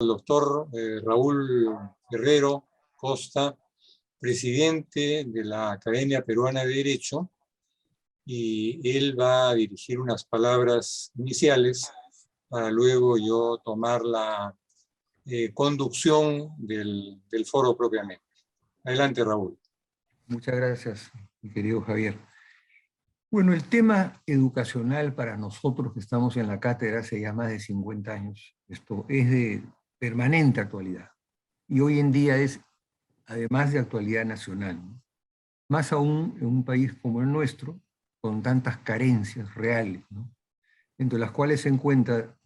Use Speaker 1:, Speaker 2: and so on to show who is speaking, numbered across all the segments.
Speaker 1: al doctor Raúl Herrero Costa, presidente de la Academia Peruana de Derecho, y él va a dirigir unas palabras iniciales para luego yo tomar la conducción del foro propiamente. Adelante, Raúl.
Speaker 2: Muchas gracias, mi querido Javier. Bueno, el tema educacional para nosotros que estamos en la cátedra hace ya más de 50 años, esto es de permanente actualidad. Y hoy en día es, además de actualidad nacional, ¿no? Más aún en un país como el nuestro, con tantas carencias reales, ¿no? Entre las cuales se encuentra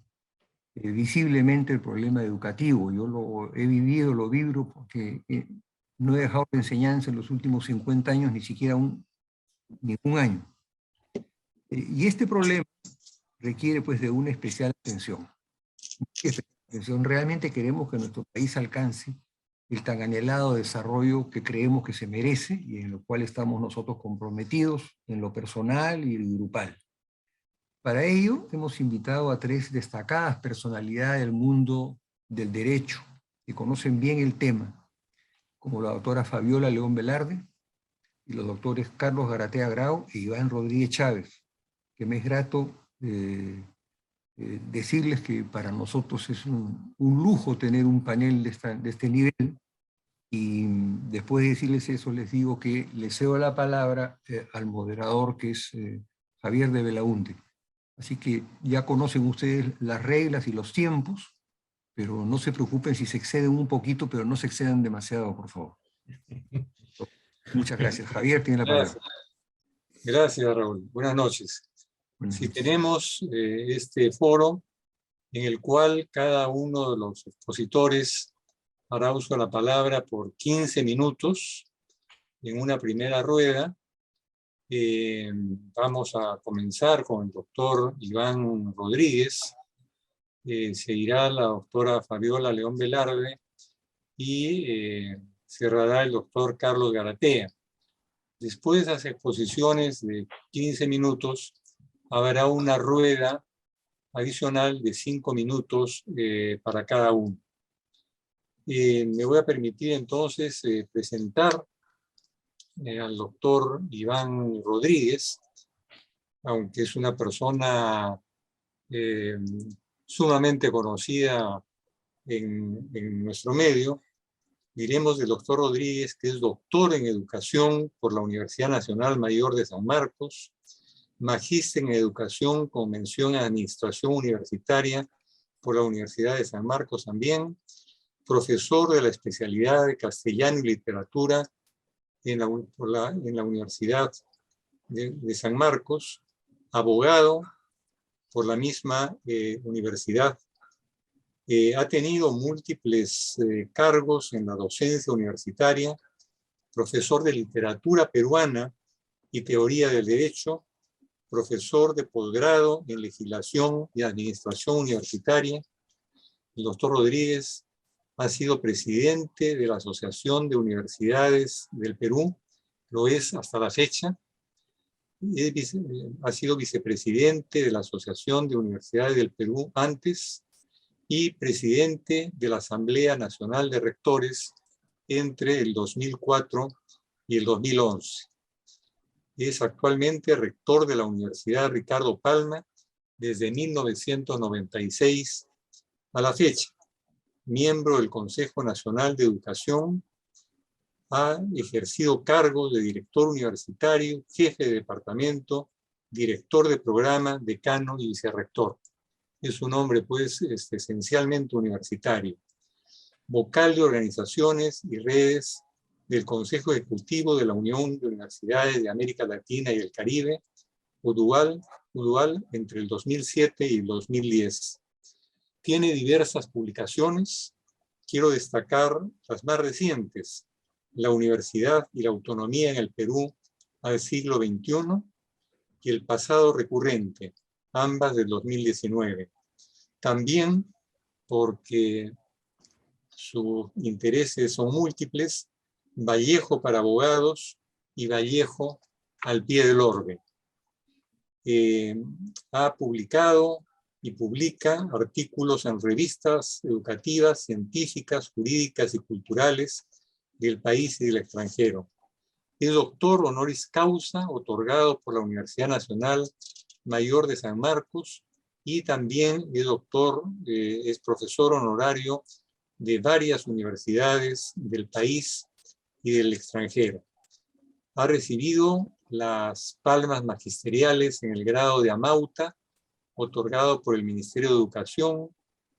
Speaker 2: visiblemente el problema educativo. Yo lo he vivido, lo vibro, porque no he dejado de enseñanza en los últimos 50 años, ni siquiera ningún año. Y este problema requiere pues de una especial atención. Realmente queremos que nuestro país alcance el tan anhelado desarrollo que creemos que se merece y en lo cual estamos nosotros comprometidos en lo personal y grupal. Para ello hemos invitado a 3 destacadas personalidades del mundo del derecho que conocen bien el tema, como la doctora Fabiola León Velarde y los doctores Carlos Garatea Grau e Iván Rodríguez Chávez, que me es grato decirles que para nosotros es un lujo tener un panel de este nivel, y después de decirles eso les digo que les cedo la palabra al moderador, que es Javier de Belaunte. Así que ya conocen ustedes las reglas y los tiempos, pero no se preocupen si se exceden un poquito, pero no se excedan demasiado, por favor. Muchas gracias. Javier tiene la palabra.
Speaker 1: Gracias, Raúl. Buenas noches.
Speaker 2: Buenas noches.
Speaker 1: Tenemos este foro en el cual cada uno de los expositores hará uso de la palabra por 15 minutos en una primera rueda. Vamos a comenzar con el doctor Iván Rodríguez, seguirá la doctora Fabiola León Velarde y cerrará el doctor Carlos Garatea. Después de las exposiciones de 15 minutos, habrá una rueda adicional de 5 minutos para cada uno. Me voy a permitir entonces presentar al doctor Iván Rodríguez, aunque es una persona sumamente conocida en nuestro medio. Diremos del doctor Rodríguez que es doctor en educación por la Universidad Nacional Mayor de San Marcos, magíster en educación con mención en administración universitaria por la Universidad de San Marcos también, profesor de la especialidad de castellano y literatura en la Universidad de San Marcos, abogado por la misma universidad. Ha tenido múltiples cargos en la docencia universitaria, profesor de literatura peruana y teoría del derecho, profesor de posgrado en legislación y administración universitaria. El doctor Rodríguez ha sido presidente de la Asociación de Universidades del Perú, lo es hasta la fecha. Ha sido vicepresidente de la Asociación de Universidades del Perú antes, y presidente de la Asamblea Nacional de Rectores entre el 2004 y el 2011. Es actualmente rector de la Universidad Ricardo Palma desde 1996 a la fecha. Miembro del Consejo Nacional de Educación, ha ejercido cargos de director universitario, jefe de departamento, director de programa, decano y vicerrector. Es un hombre, pues, esencialmente universitario. Vocal de organizaciones y redes del Consejo Ejecutivo de la Unión de Universidades de América Latina y el Caribe, UDUAL, entre el 2007 y el 2010. Tiene diversas publicaciones. Quiero destacar las más recientes: La Universidad y la Autonomía en el Perú al siglo XXI y El pasado recurrente, ambas del 2019. También, porque sus intereses son múltiples, Vallejo para abogados y Vallejo al pie del orbe. Ha publicado y publica artículos en revistas educativas, científicas, jurídicas y culturales del país y del extranjero. Es doctor honoris causa otorgado por la Universidad Nacional Mayor de San Marcos y también es profesor honorario de varias universidades del país y del extranjero. Ha recibido las palmas magisteriales en el grado de Amauta, otorgado por el Ministerio de Educación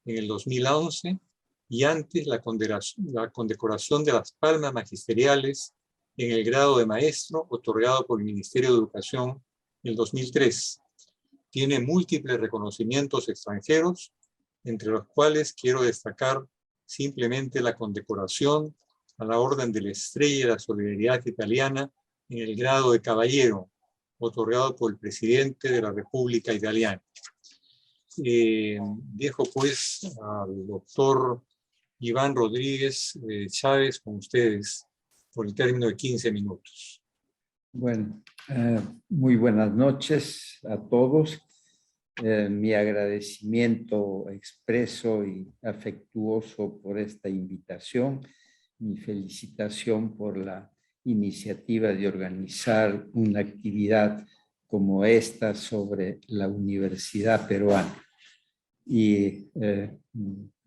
Speaker 1: en el 2011, y antes la condecoración de las palmas magisteriales en el grado de maestro, otorgado por el Ministerio de Educación en el 2003. Tiene múltiples reconocimientos extranjeros, entre los cuales quiero destacar simplemente la condecoración a la Orden de la Estrella de la Solidaridad Italiana en el grado de caballero, otorgado por el presidente de la República Italiana. Dejo pues al doctor Iván Rodríguez Chávez con ustedes por el término de 15 minutos.
Speaker 3: Bueno, muy buenas noches a todos. Mi agradecimiento expreso y afectuoso por esta invitación. Mi felicitación por la iniciativa de organizar una actividad como esta sobre la Universidad Peruana. Y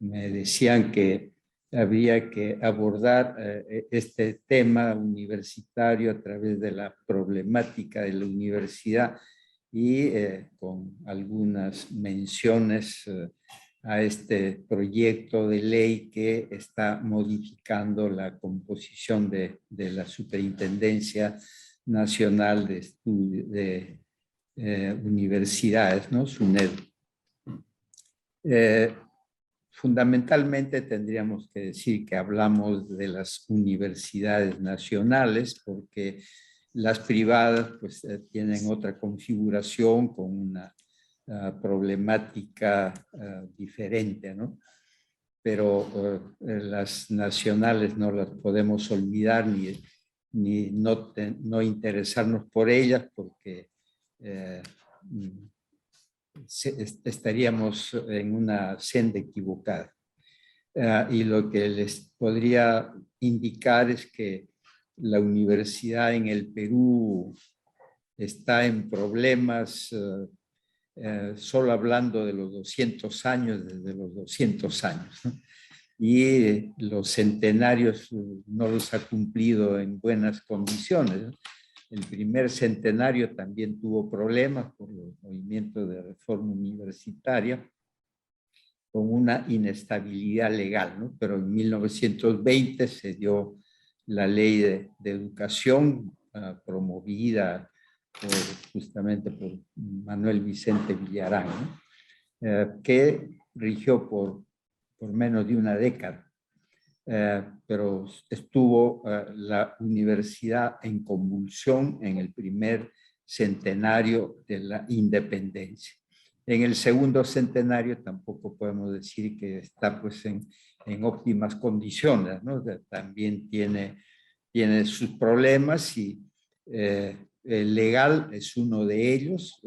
Speaker 3: me decían que había que abordar este tema universitario a través de la problemática de la universidad y con algunas menciones a este proyecto de ley que está modificando la composición de la Superintendencia Nacional de Universidades, ¿no? SUNED. Fundamentalmente tendríamos que decir que hablamos de las universidades nacionales porque las privadas pues, tienen otra configuración con una problemática diferente, ¿no? Pero las nacionales no las podemos olvidar ni no interesarnos por ellas porque estaríamos en una senda equivocada. Y lo que les podría indicar es que la universidad en el Perú está en problemas, solo hablando de los 200 años, desde los 200 años, ¿no? Y los centenarios no los ha cumplido en buenas condiciones, ¿no? El primer centenario también tuvo problemas por los movimientos de reforma universitaria, con una inestabilidad legal, ¿no? Pero en 1920 se dio la ley de educación promovida justamente por Manuel Vicente Villarán, ¿no? Que rigió por menos de una década. Pero estuvo la universidad en convulsión en el primer centenario de la independencia. En el segundo centenario tampoco podemos decir que está pues en óptimas condiciones, ¿no? También tiene sus problemas y el legal es uno de ellos.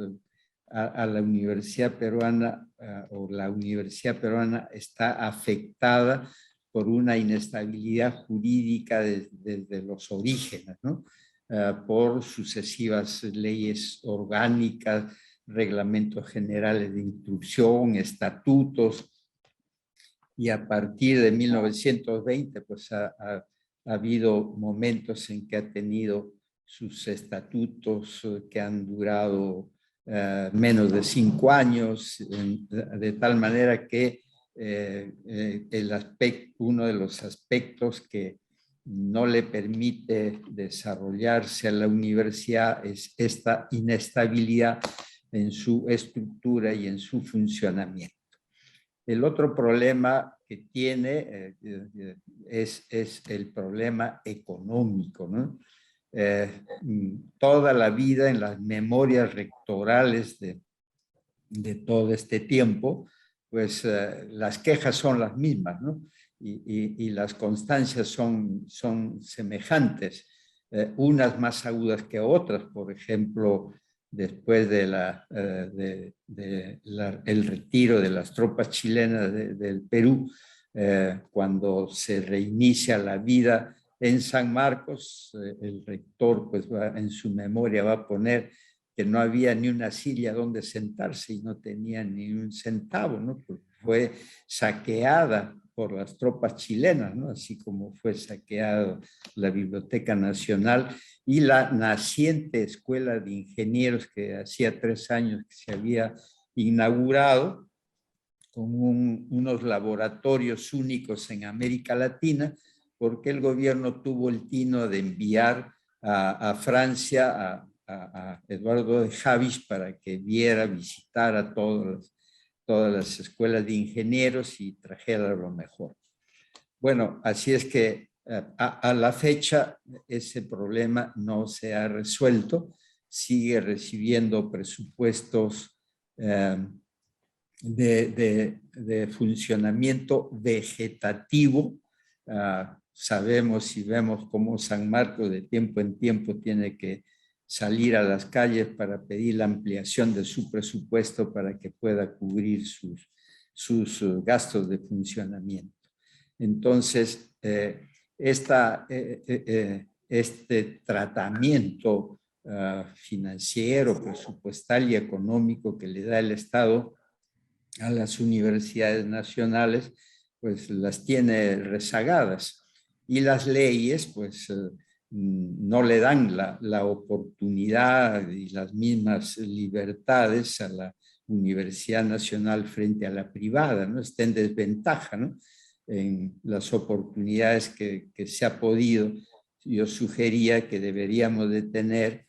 Speaker 3: A la universidad peruana o la universidad peruana está afectada por una inestabilidad jurídica desde los orígenes, ¿no? Por sucesivas leyes orgánicas, reglamentos generales de instrucción, estatutos, y a partir de 1920 pues ha habido momentos en que ha tenido sus estatutos que han durado menos de 5 años, de tal manera que uno de los aspectos que no le permite desarrollarse a la universidad es esta inestabilidad en su estructura y en su funcionamiento. El otro problema que tiene es el problema económico, ¿no? Toda la vida en las memorias rectorales de todo este tiempo, pues las quejas son las mismas, ¿no? Y las constancias son semejantes, unas más agudas que otras. Por ejemplo, después de el retiro de las tropas chilenas del Perú, cuando se reinicia la vida en San Marcos, el rector pues en su memoria va a poner que no había ni una silla donde sentarse y no tenía ni un centavo, ¿no? Porque fue saqueada por las tropas chilenas, ¿no? Así como fue saqueada la Biblioteca Nacional y la naciente Escuela de Ingenieros que hacía 3 años que se había inaugurado, con unos laboratorios únicos en América Latina, porque el gobierno tuvo el tino de enviar a Francia a Eduardo de Havis para que viera, visitara todas las escuelas de ingenieros y trajera lo mejor. Bueno, así es que a la fecha ese problema no se ha resuelto, sigue recibiendo presupuestos de funcionamiento vegetativo. Sabemos y vemos cómo San Marcos de tiempo en tiempo tiene que salir a las calles para pedir la ampliación de su presupuesto para que pueda cubrir sus gastos de funcionamiento. Entonces, este tratamiento financiero, presupuestal y económico que le da el Estado a las universidades nacionales, pues las tiene rezagadas. Y las leyes, pues no le dan la oportunidad y las mismas libertades a la Universidad Nacional frente a la privada, ¿no? Está en desventaja, ¿no? En las oportunidades que se ha podido. Yo sugería que deberíamos de tener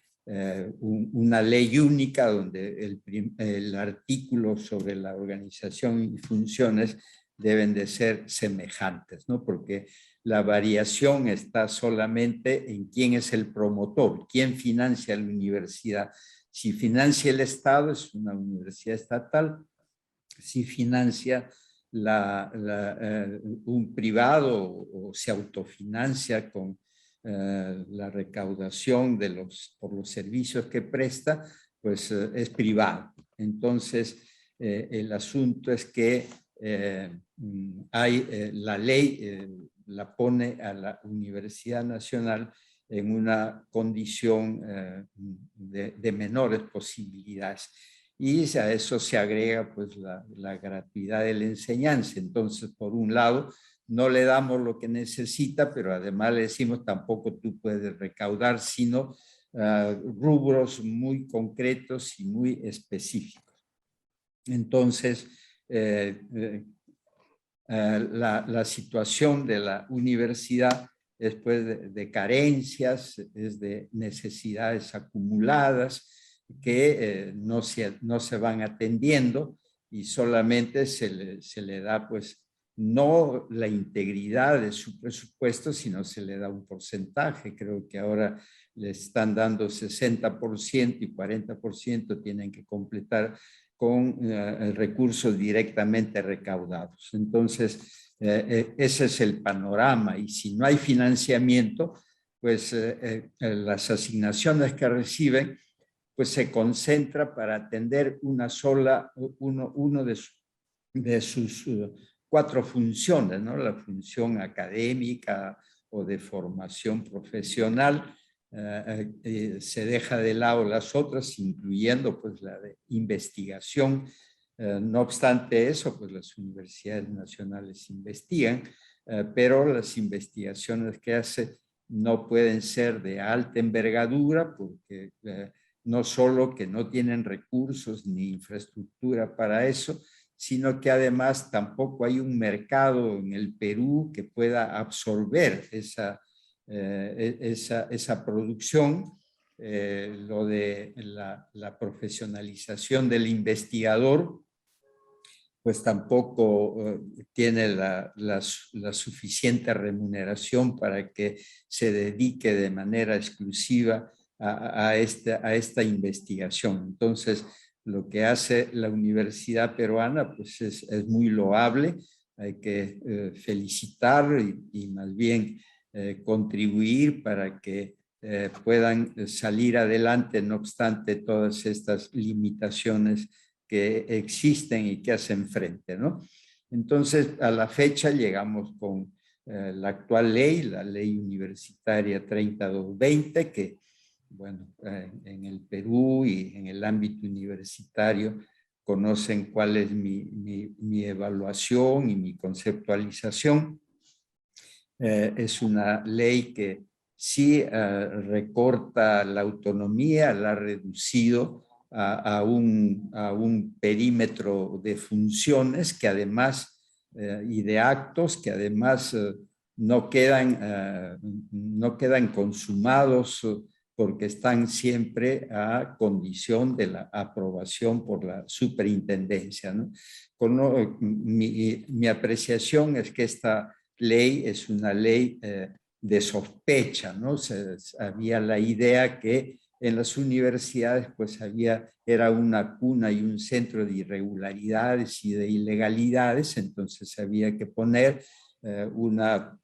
Speaker 3: una ley única donde el artículo sobre la organización y funciones deben de ser semejantes, ¿no? Porque la variación está solamente en quién es el promotor, quién financia la universidad. Si financia el Estado, es una universidad estatal. Si financia un privado o se autofinancia con la recaudación por los servicios que presta, pues es privado. Entonces, el asunto es que la ley la pone a la Universidad Nacional en una condición de menores posibilidades. Y a eso se agrega pues la gratuidad de la enseñanza. Entonces, por un lado, no le damos lo que necesita, pero además le decimos tampoco tú puedes recaudar, sino rubros muy concretos y muy específicos. Entonces, la situación de la universidad después de carencias, es de necesidades acumuladas que no se van atendiendo y solamente se le da pues no la integridad de su presupuesto, sino se le da un porcentaje. Creo que ahora le están dando 60% y 40% tienen que completar con recursos directamente recaudados. Entonces, ese es el panorama y si no hay financiamiento, pues las asignaciones que reciben pues se concentra para atender uno de sus 4 funciones, ¿no? La función académica o de formación profesional, se deja de lado las otras, incluyendo pues la de investigación. No obstante eso, pues las universidades nacionales investigan, pero las investigaciones que hace no pueden ser de alta envergadura porque no solo que no tienen recursos ni infraestructura para eso, sino que además tampoco hay un mercado en el Perú que pueda absorber esa producción. Lo de la profesionalización del investigador, pues tampoco tiene la suficiente remuneración para que se dedique de manera exclusiva a esta investigación. Entonces, lo que hace la Universidad Peruana pues es muy loable, hay que felicitar y más bien contribuir para que puedan salir adelante, no obstante todas estas limitaciones que existen y que hacen frente, ¿no? Entonces, a la fecha llegamos con la actual ley, la Ley Universitaria 3220, que, bueno, en el Perú y en el ámbito universitario conocen cuál es mi evaluación y mi conceptualización. Es una ley que sí recorta la autonomía, la ha reducido a un perímetro de funciones que además, y de actos que además no quedan consumados porque están siempre a condición de la aprobación por la superintendencia, ¿no? Mi apreciación es que esta ley es una ley de sospecha, ¿no? Había la idea que en las universidades pues era una cuna y un centro de irregularidades y de ilegalidades, entonces había que poner una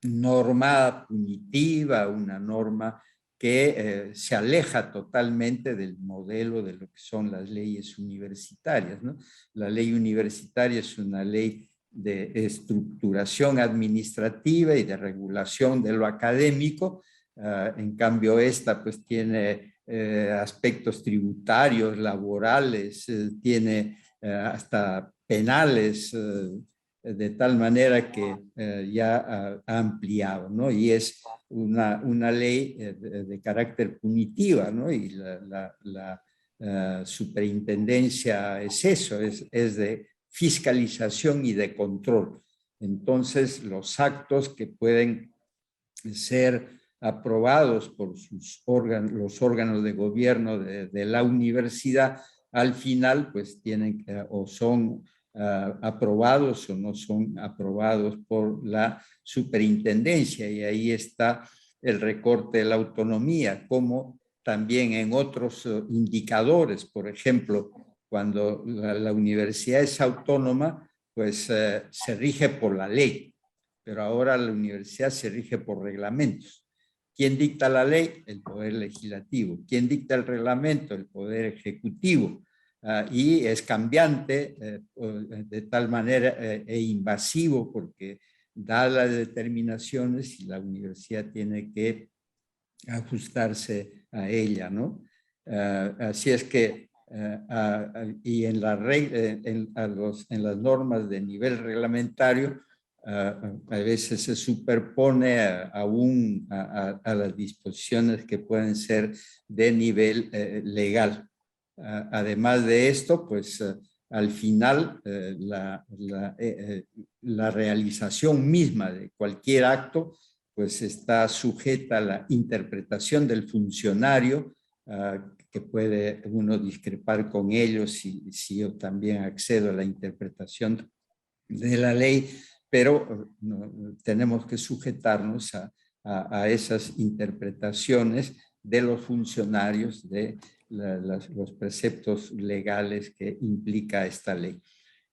Speaker 3: norma punitiva, una norma que se aleja totalmente del modelo de lo que son las leyes universitarias, ¿no? La ley universitaria es una ley de estructuración administrativa y de regulación de lo académico. En cambio, esta pues tiene aspectos tributarios, laborales, tiene hasta penales, de tal manera que ya ha ampliado, ¿no? Y es una ley de carácter punitiva, ¿no? Y la superintendencia es eso, es de fiscalización y de control. Entonces, los actos que pueden ser aprobados por los órganos de gobierno de la universidad, al final, pues tienen o son aprobados o no son aprobados por la superintendencia, y ahí está el recorte de la autonomía, como también en otros indicadores. Por ejemplo, cuando la universidad es autónoma, pues se rige por la ley, pero ahora la universidad se rige por reglamentos. ¿Quién dicta la ley? El Poder Legislativo. ¿Quién dicta el reglamento? El Poder Ejecutivo. Y es cambiante de tal manera e invasivo porque da las determinaciones y la universidad tiene que ajustarse a ella, ¿no? Así es que y en las normas de nivel reglamentario a veces se superpone a las disposiciones que pueden ser de nivel legal. Además de esto, pues al final la realización misma de cualquier acto pues está sujeta a la interpretación del funcionario, que puede uno discrepar con ellos si yo también accedo a la interpretación de la ley, pero tenemos que sujetarnos a esas interpretaciones de los funcionarios de los preceptos legales que implica esta ley.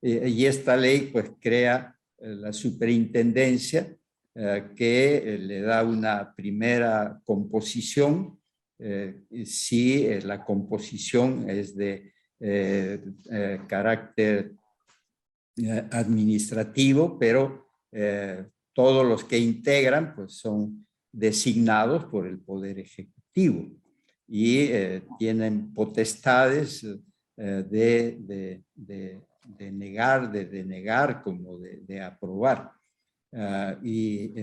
Speaker 3: Y esta ley pues crea la superintendencia, que le da una primera composición, si la composición es de carácter administrativo, pero todos los que integran pues son designados por el Poder Ejecutivo y tienen potestades de negar, de denegar como de aprobar. Y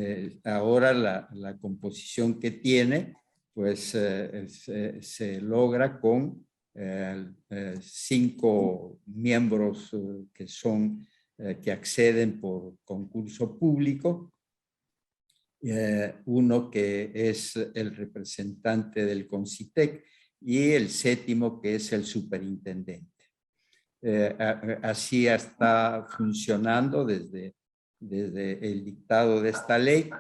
Speaker 3: ahora la composición que tiene pues se logra con 5 miembros que acceden por concurso público, uno que es el representante del CONCITEC y el 7º que es el superintendente. Así está funcionando desde el dictado de esta ley,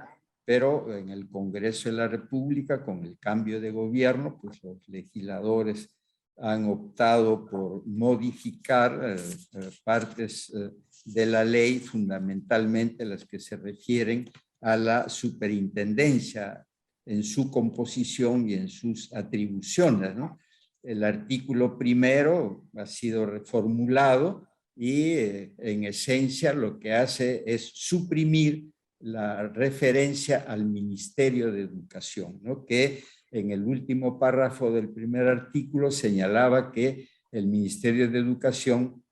Speaker 3: pero en el Congreso de la República, con el cambio de gobierno, pues los legisladores han optado por modificar partes de la ley, fundamentalmente las que se refieren a la superintendencia en su composición y en sus atribuciones, ¿no? El artículo primero ha sido reformulado y en esencia lo que hace es suprimir la referencia al Ministerio de Educación, ¿no? Que en el último párrafo del primer artículo señalaba que el Ministerio de Educación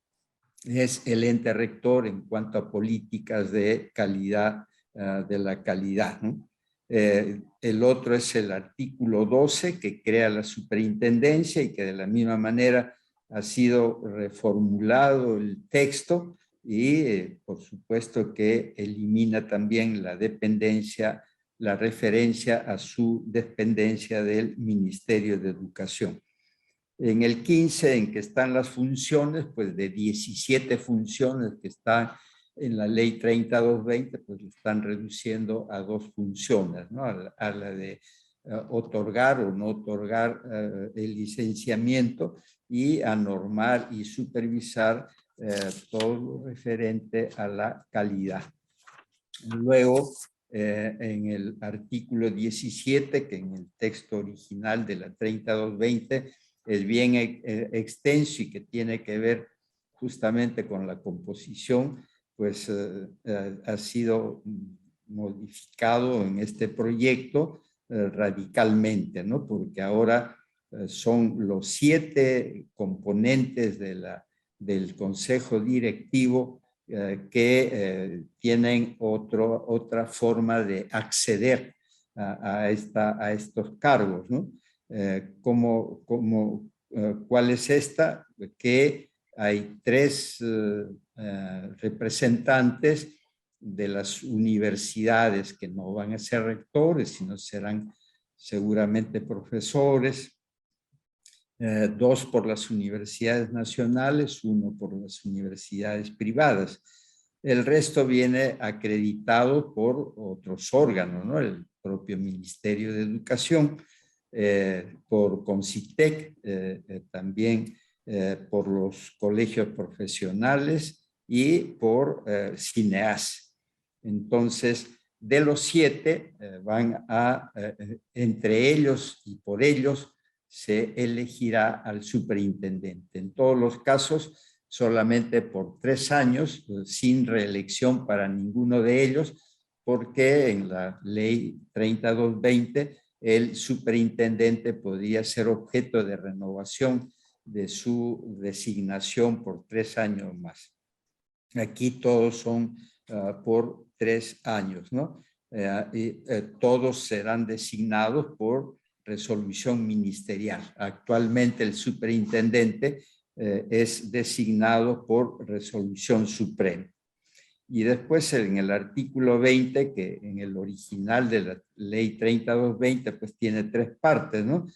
Speaker 3: es el ente rector en cuanto a políticas de calidad, de la calidad, ¿no? El otro es el artículo 12 que crea la superintendencia y que de la misma manera ha sido reformulado el texto y por supuesto que elimina también la dependencia, la referencia a su dependencia del Ministerio de Educación. En el 15, en que están las funciones, pues de 17 funciones que están en la ley 3220, pues lo están reduciendo a 2 funciones, ¿no? A la de otorgar o no otorgar el licenciamiento y a normar y supervisar todo lo referente a la calidad. Luego, en el artículo 17, que en el texto original de la 3220 es bien extenso y que tiene que ver justamente con la composición, pues ha sido modificado en este proyecto radicalmente, ¿no? Porque ahora son los 7 componentes del Consejo Directivo que tienen otra forma de acceder a estos cargos, ¿no? ¿Cuál es esta? Que hay 3 representantes de las universidades que no van a ser rectores, sino serán seguramente profesores, 2 por las universidades nacionales, 1 por las universidades privadas. El resto viene acreditado por otros órganos, ¿no? El propio Ministerio de Educación, por CONCITEC, también por los colegios profesionales y por CINEAS. Entonces, de los 7 van a, entre ellos y por ellos, se elegirá al superintendente. En todos los casos, solamente por 3 años, sin reelección para ninguno de ellos, porque en la ley 3220 el superintendente podría ser objeto de renovación de su designación por 3 años más. Aquí todos son por 3 años, ¿no? Todos serán designados por resolución ministerial. Actualmente el superintendente es designado por resolución suprema. Y después en el artículo 20, que en el original de la ley 3220, pues tiene 3 partes, ¿no?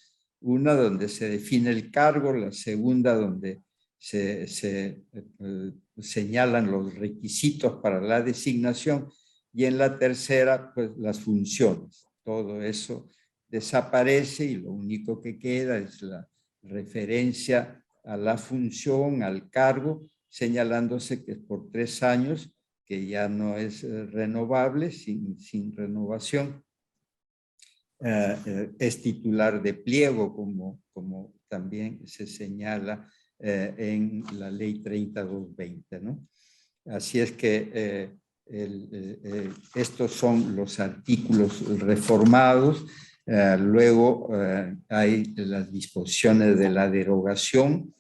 Speaker 3: Una donde se define el cargo, la segunda donde se señalan los requisitos para la designación y en la tercera, pues las funciones. Todo eso desaparece y lo único que queda es la referencia a la función, al cargo, señalándose que es por 3 años, que ya no es renovable, sin renovación. Es titular de pliego, como también se señala en la ley 3220, ¿no? Así es que estos son los artículos reformados. Luego hay las disposiciones de la derogación.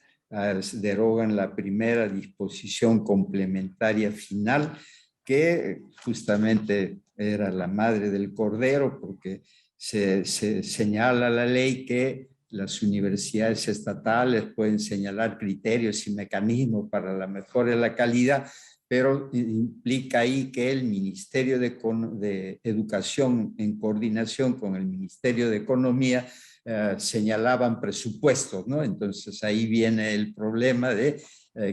Speaker 3: Derogan la primera disposición complementaria final, que justamente era la madre del cordero, porque se señala la ley que las universidades estatales pueden señalar criterios y mecanismos para la mejora de la calidad, pero implica ahí que el Ministerio de Educación, en coordinación con el Ministerio de Economía, señalaban presupuestos, ¿no? Entonces ahí viene el problema de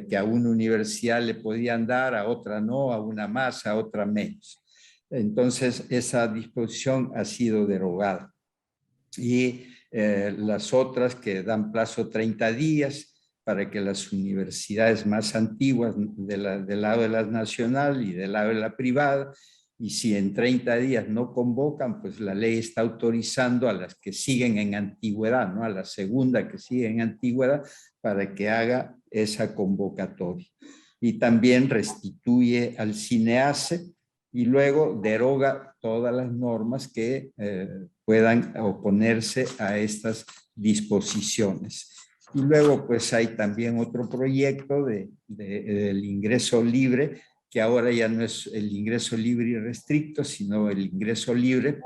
Speaker 3: que a una universidad le podían dar, a otra no, a una más, a otra menos. Entonces esa disposición ha sido derogada. Y las otras que dan plazo 30 días para que las universidades más antiguas del lado de la nacional y del lado de la privada y si en 30 días no convocan, pues la ley está autorizando a las que siguen en antigüedad, ¿no? A la segunda que sigue en antigüedad, para que haga esa convocatoria. Y también restituye al CINEACE y luego deroga todas las normas que puedan oponerse a estas disposiciones. Y luego pues hay también otro proyecto del ingreso libre, que ahora ya no es el ingreso libre y restricto, sino el ingreso libre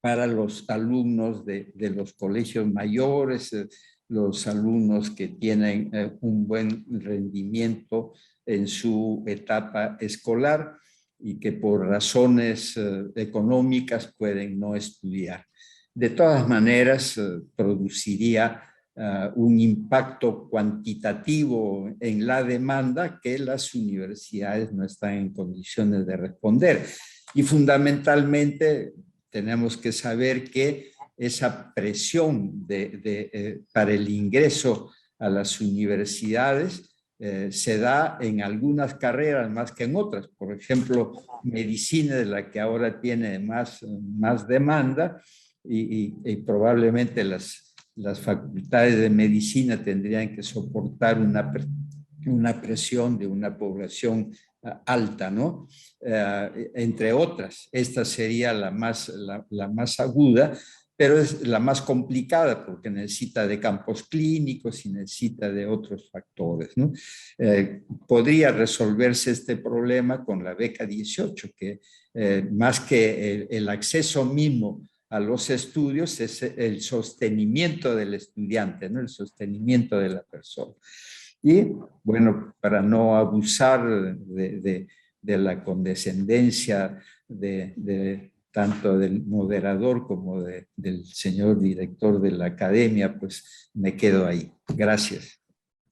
Speaker 3: para los alumnos de los colegios mayores, los alumnos que tienen un buen rendimiento en su etapa escolar y que por razones económicas pueden no estudiar. De todas maneras, produciría un impacto cuantitativo en la demanda que las universidades no están en condiciones de responder. Y fundamentalmente tenemos que saber que esa presión para el ingreso a las universidades se da en algunas carreras más que en otras. Por ejemplo, medicina, de la que ahora tiene más demanda, y probablemente las facultades de medicina tendrían que soportar una presión de una población alta, ¿no? Entre otras. Esta sería la más aguda, pero es la más complicada porque necesita de campos clínicos y necesita de otros factores, ¿no? Podría resolverse este problema con la beca 18, que más que el acceso mismo a los estudios es el sostenimiento del estudiante, ¿no? El sostenimiento de la persona. Y bueno, para no abusar de la condescendencia tanto del moderador como del señor director de la academia, pues me quedo ahí. Gracias.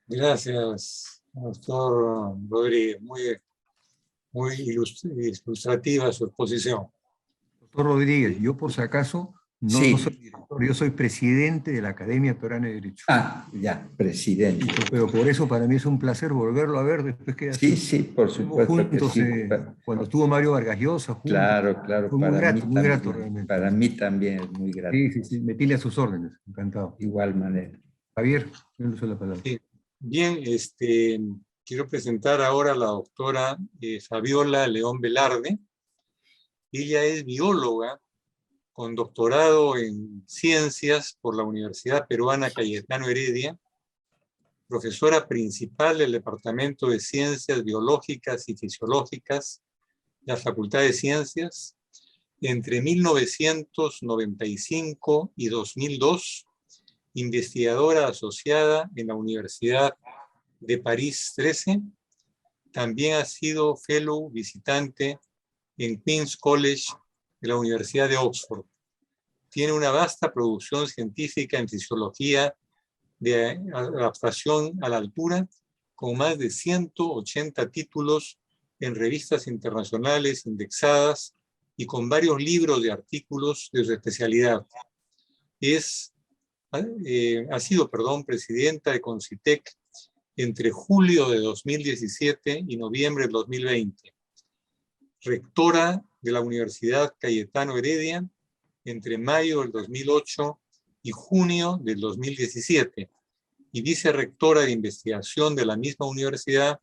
Speaker 1: Gracias, doctor Rodríguez. Muy ilustrativa su exposición.
Speaker 2: Doctor Rodríguez, yo por si acaso no soy director, yo soy presidente de la Academia Peruana de Derecho.
Speaker 3: Ah, ya, presidente.
Speaker 2: Pero por eso para mí es un placer volverlo a ver después que
Speaker 3: sí, por supuesto
Speaker 2: juntos,
Speaker 3: que sí.
Speaker 2: Cuando estuvo Mario Vargas Llosa. Juntos.
Speaker 3: Claro,
Speaker 2: Fue muy grato realmente.
Speaker 3: Para mí también es muy grato.
Speaker 2: Sí, me tiene a sus órdenes, encantado.
Speaker 3: Igual manera.
Speaker 2: Javier, yo le uso la palabra.
Speaker 1: Sí. Bien, quiero presentar ahora a la doctora Fabiola León Velarde. Ella es bióloga con doctorado en ciencias por la Universidad Peruana Cayetano Heredia, profesora principal del Departamento de Ciencias Biológicas y Fisiológicas de la Facultad de Ciencias. Entre 1995 y 2002, investigadora asociada en la Universidad de París 13. También ha sido fellow visitante en Queen's College de la Universidad de Oxford. Tiene una vasta producción científica en fisiología de adaptación a la altura, con más de 180 títulos en revistas internacionales indexadas y con varios libros de artículos de su especialidad. Ha sido presidenta de CONCITEC entre julio de 2017 y noviembre de 2020. Rectora de la Universidad Cayetano Heredia entre mayo del 2008 y junio del 2017, y vicerrectora de investigación de la misma universidad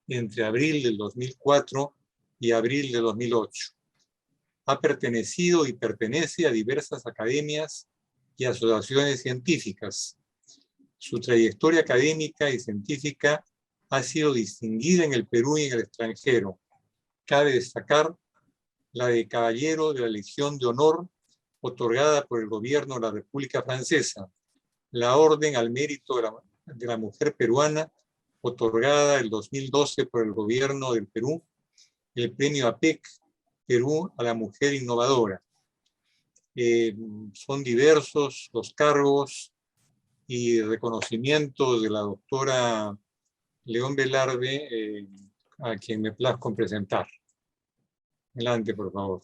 Speaker 1: entre abril del 2004 y abril de 2008. Ha pertenecido y pertenece a diversas academias y asociaciones científicas. Su trayectoria académica y científica ha sido distinguida en el Perú y en el extranjero. Cabe destacar la de Caballero de la Legión de Honor, otorgada por el gobierno de la República Francesa, la Orden al Mérito de la Mujer Peruana, otorgada en 2012 por el gobierno del Perú, el premio APEC Perú a la Mujer Innovadora. Son diversos los cargos y reconocimientos de la doctora León Velarde, a quien me plazco presentar. Adelante, por favor.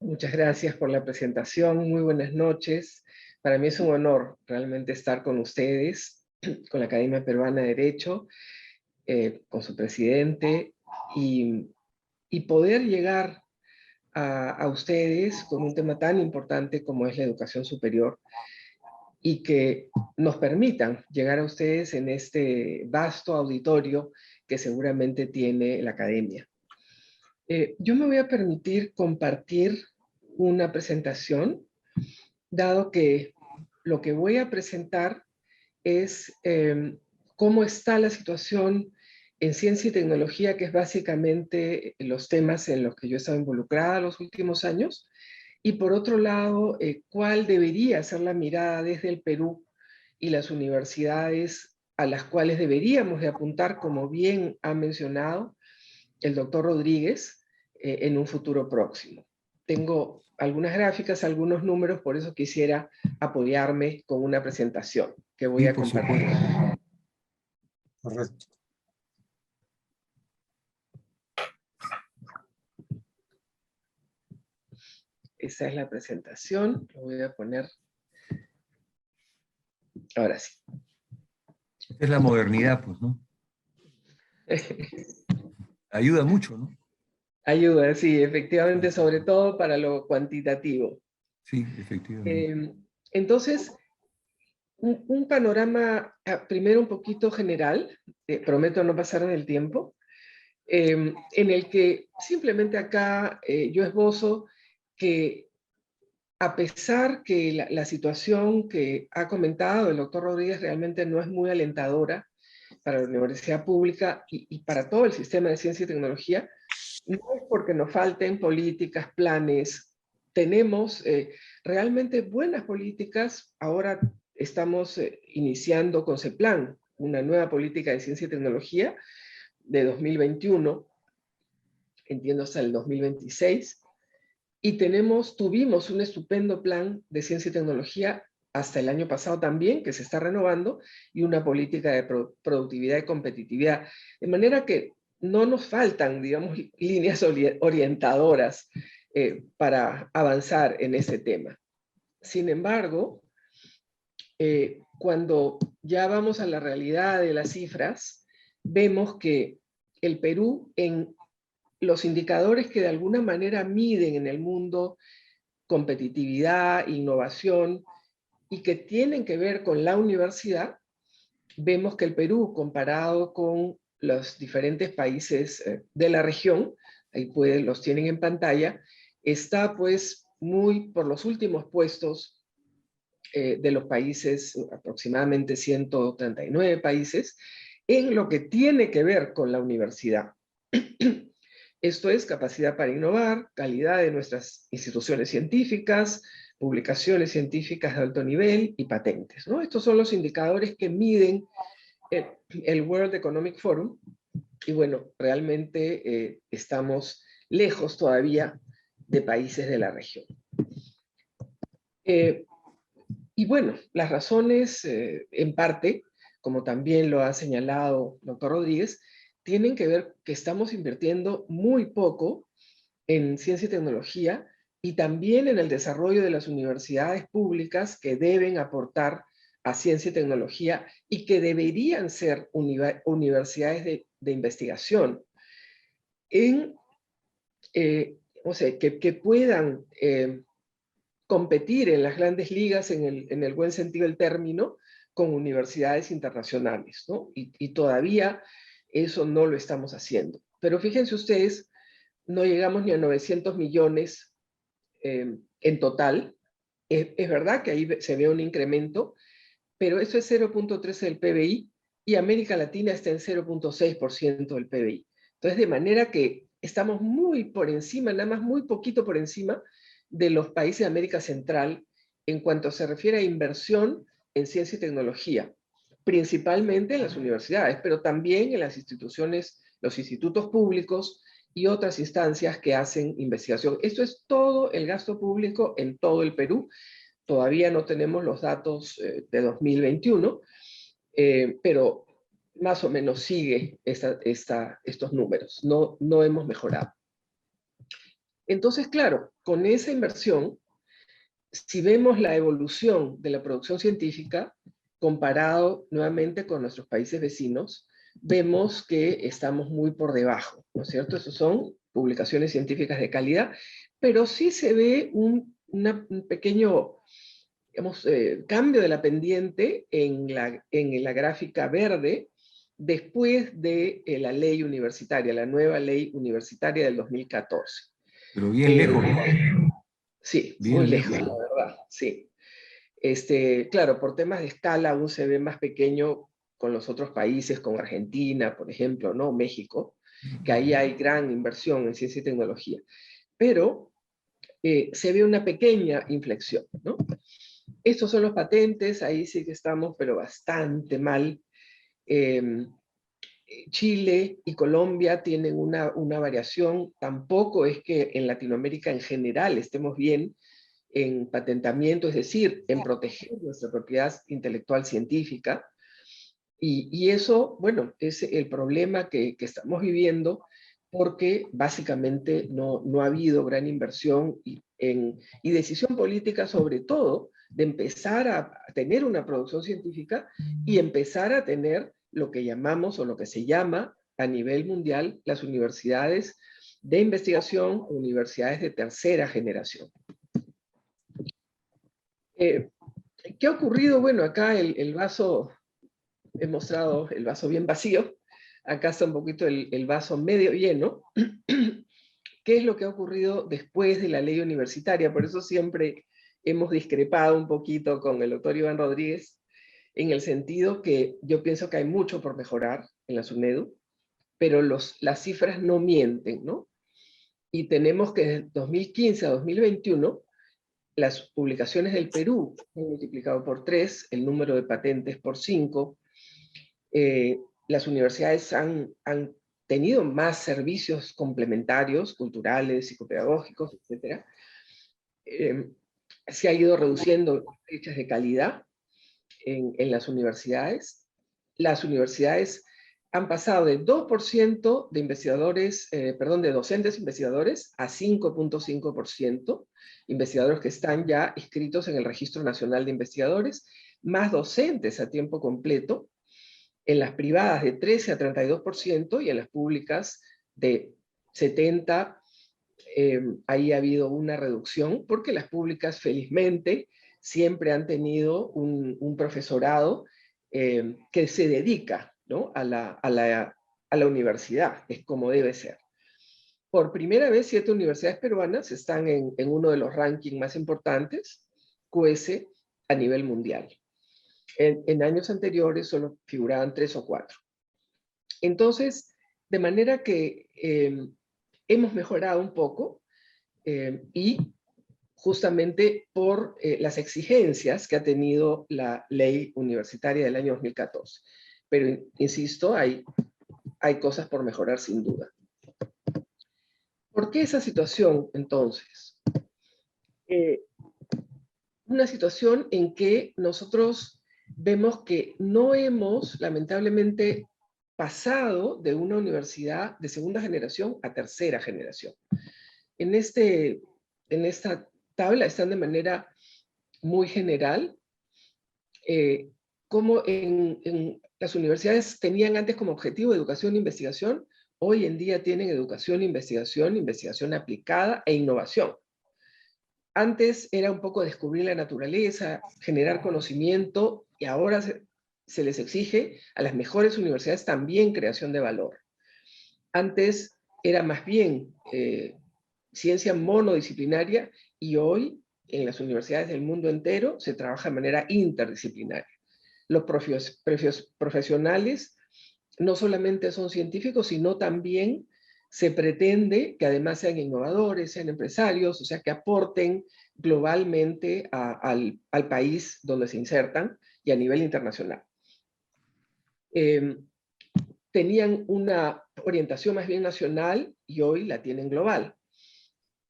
Speaker 4: Muchas gracias por la presentación. Muy buenas noches. Para mí es un honor realmente estar con ustedes, con la Academia Peruana de Derecho, con su presidente y poder llegar a ustedes con un tema tan importante como es la educación superior, y que nos permitan llegar a ustedes en este vasto auditorio que seguramente tiene la academia. Yo me voy a permitir compartir una presentación, dado que lo que voy a presentar es cómo está la situación en ciencia y tecnología, que es básicamente los temas en los que yo he estado involucrada los últimos años, y por otro lado, cuál debería ser la mirada desde el Perú y las universidades a las cuales deberíamos de apuntar, como bien ha mencionado el doctor Rodríguez, en un futuro próximo. Tengo algunas gráficas, algunos números, por eso quisiera apoyarme con una presentación que voy a compartir.
Speaker 1: Correcto.
Speaker 4: Esa es la presentación, lo voy a poner. Ahora sí.
Speaker 2: Es la modernidad, pues, ¿no? Ayuda mucho, ¿no?
Speaker 4: Ayuda, sí, efectivamente, sobre todo para lo cuantitativo.
Speaker 2: Sí, efectivamente.
Speaker 4: Entonces, un panorama, primero un poquito general, prometo no pasar del tiempo, en el que simplemente acá yo esbozo que a pesar que la situación que ha comentado el doctor Rodríguez realmente no es muy alentadora para la universidad pública y para todo el sistema de ciencia y tecnología, no es porque nos falten políticas, planes. Tenemos realmente buenas políticas. Ahora estamos iniciando con CEPLAN, una nueva política de ciencia y tecnología de 2021, entiendo hasta el 2026, y tuvimos un estupendo plan de ciencia y tecnología hasta el año pasado también, que se está renovando, y una política de productividad y competitividad. De manera que no nos faltan, digamos, líneas orientadoras para avanzar en ese tema. Sin embargo, cuando ya vamos a la realidad de las cifras, vemos que el Perú, en los indicadores que de alguna manera miden en el mundo competitividad, innovación, y que tienen que ver con la universidad, vemos que el Perú, comparado con los diferentes países de la región, ahí los tienen en pantalla, está pues muy por los últimos puestos de los países, aproximadamente 139 países, en lo que tiene que ver con la universidad. Esto es capacidad para innovar, calidad de nuestras instituciones científicas, publicaciones científicas de alto nivel y patentes, ¿no? Estos son los indicadores que miden el World Economic Forum, y bueno, realmente estamos lejos todavía de países de la región. Y bueno, las razones, en parte, como también lo ha señalado el doctor Rodríguez, tienen que ver que estamos invirtiendo muy poco en ciencia y tecnología, y también en el desarrollo de las universidades públicas que deben aportar a ciencia y tecnología y que deberían ser universidades de investigación, o sea, que puedan competir en las grandes ligas, en el buen sentido del término, con universidades internacionales, ¿no? Y todavía eso no lo estamos haciendo. Pero fíjense ustedes, no llegamos ni a 900 millones en total. Es verdad que ahí se ve un incremento, pero eso es 0.13 del PBI, y América Latina está en 0.6% del PBI. Entonces, de manera que estamos muy por encima, nada más muy poquito por encima de los países de América Central en cuanto se refiere a inversión en ciencia y tecnología, principalmente en las universidades, pero también en las instituciones, los institutos públicos y otras instancias que hacen investigación. Esto es todo el gasto público en todo el Perú. Todavía no tenemos los datos de 2021, pero más o menos sigue estos números. No hemos mejorado. Entonces, claro, con esa inversión, si vemos la evolución de la producción científica comparado nuevamente con nuestros países vecinos, vemos que estamos muy por debajo, ¿no es cierto? Esas son publicaciones científicas de calidad, pero sí se ve un pequeño, digamos, cambio de la pendiente en la gráfica verde después de la ley universitaria, la nueva ley universitaria del 2014.
Speaker 2: Pero bien lejos, ¿no?
Speaker 4: Sí,
Speaker 2: Bien
Speaker 4: muy
Speaker 2: lejos.
Speaker 4: lejos, la verdad, sí. Claro, por temas de escala aún se ve más pequeño con los otros países, con Argentina, por ejemplo, ¿no? México, que ahí hay gran inversión en ciencia y tecnología. Pero se ve una pequeña inflexión, ¿no? Estos son los patentes, ahí sí que estamos, pero bastante mal. Chile y Colombia tienen una variación, tampoco es que en Latinoamérica en general estemos bien en patentamiento, es decir, en proteger nuestra propiedad intelectual científica. Y eso, bueno, es el problema que estamos viviendo porque básicamente no ha habido gran inversión y decisión política, sobre todo, de empezar a tener una producción científica y empezar a tener lo que llamamos o lo que se llama a nivel mundial las universidades de investigación, universidades de tercera generación. ¿Qué ha ocurrido? Bueno, acá el vaso, he mostrado el vaso bien vacío, acá está un poquito el vaso medio lleno. ¿Qué es lo que ha ocurrido después de la ley universitaria? Por eso siempre hemos discrepado un poquito con el doctor Iván Rodríguez, en el sentido que yo pienso que hay mucho por mejorar en la SUNEDU, pero las cifras no mienten, ¿no? Y tenemos que desde 2015 a 2021, las publicaciones del Perú han multiplicado por 3, el número de patentes por 5, las universidades han tenido más servicios complementarios, culturales, psicopedagógicos, etc. Se ha ido reduciendo brechas de calidad en las universidades. Las universidades han pasado de 2% de investigadores, de docentes investigadores a 5.5%, investigadores que están ya inscritos en el Registro Nacional de Investigadores, más docentes a tiempo completo, en las privadas de 13 a 32% y en las públicas de 70%. Ahí ha habido una reducción, porque las públicas, felizmente, siempre han tenido un profesorado que se dedica, ¿no? a la universidad, es como debe ser. Por primera vez, 7 universidades peruanas están en uno de los rankings más importantes, QS, a nivel mundial. En años anteriores solo figuraban 3 o 4. Entonces, de manera que hemos mejorado un poco y justamente por las exigencias que ha tenido la ley universitaria del año 2014. Pero, insisto, hay cosas por mejorar sin duda. ¿Por qué esa situación, entonces? Una situación en que nosotros vemos que no hemos, lamentablemente, pasado de una universidad de segunda generación a tercera generación. En esta tabla están de manera muy general, como en las universidades tenían antes como objetivo educación e investigación, hoy en día tienen educación, investigación aplicada e innovación. Antes era un poco descubrir la naturaleza, generar conocimiento, y ahora se les exige a las mejores universidades también creación de valor. Antes era más bien ciencia monodisciplinaria, y hoy en las universidades del mundo entero se trabaja de manera interdisciplinaria. Los profesionales no solamente son científicos, sino también se pretende que además sean innovadores, sean empresarios, o sea, que aporten globalmente al país donde se insertan y a nivel internacional. Tenían una orientación más bien nacional y hoy la tienen global.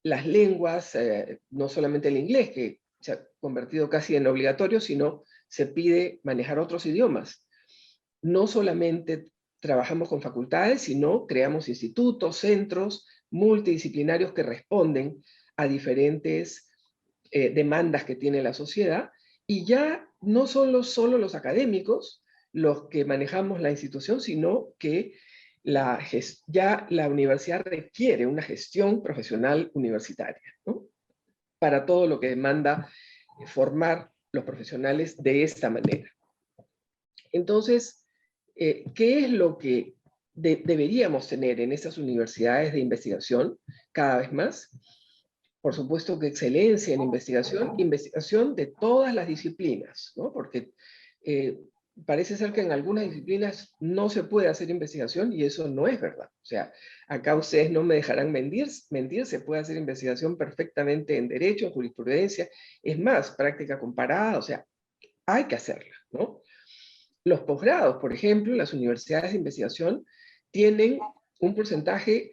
Speaker 4: Las lenguas, no solamente el inglés, que se ha convertido casi en obligatorio, sino se pide manejar otros idiomas. No solamente trabajamos con facultades, sino creamos institutos, centros multidisciplinarios que responden a diferentes demandas que tiene la sociedad, y ya no son solo los académicos, los que manejamos la institución, sino que ya la universidad requiere una gestión profesional universitaria, ¿no? Para todo lo que demanda formar los profesionales de esta manera. Entonces, ¿qué es lo que deberíamos tener en estas universidades de investigación cada vez más? Por supuesto que excelencia en investigación de todas las disciplinas, ¿no? Porque parece ser que en algunas disciplinas no se puede hacer investigación y eso no es verdad. O sea, acá ustedes no me dejarán mentir, se puede hacer investigación perfectamente en derecho, en jurisprudencia, es más, práctica comparada, o sea, hay que hacerla, ¿no? Los posgrados, por ejemplo, las universidades de investigación tienen un porcentaje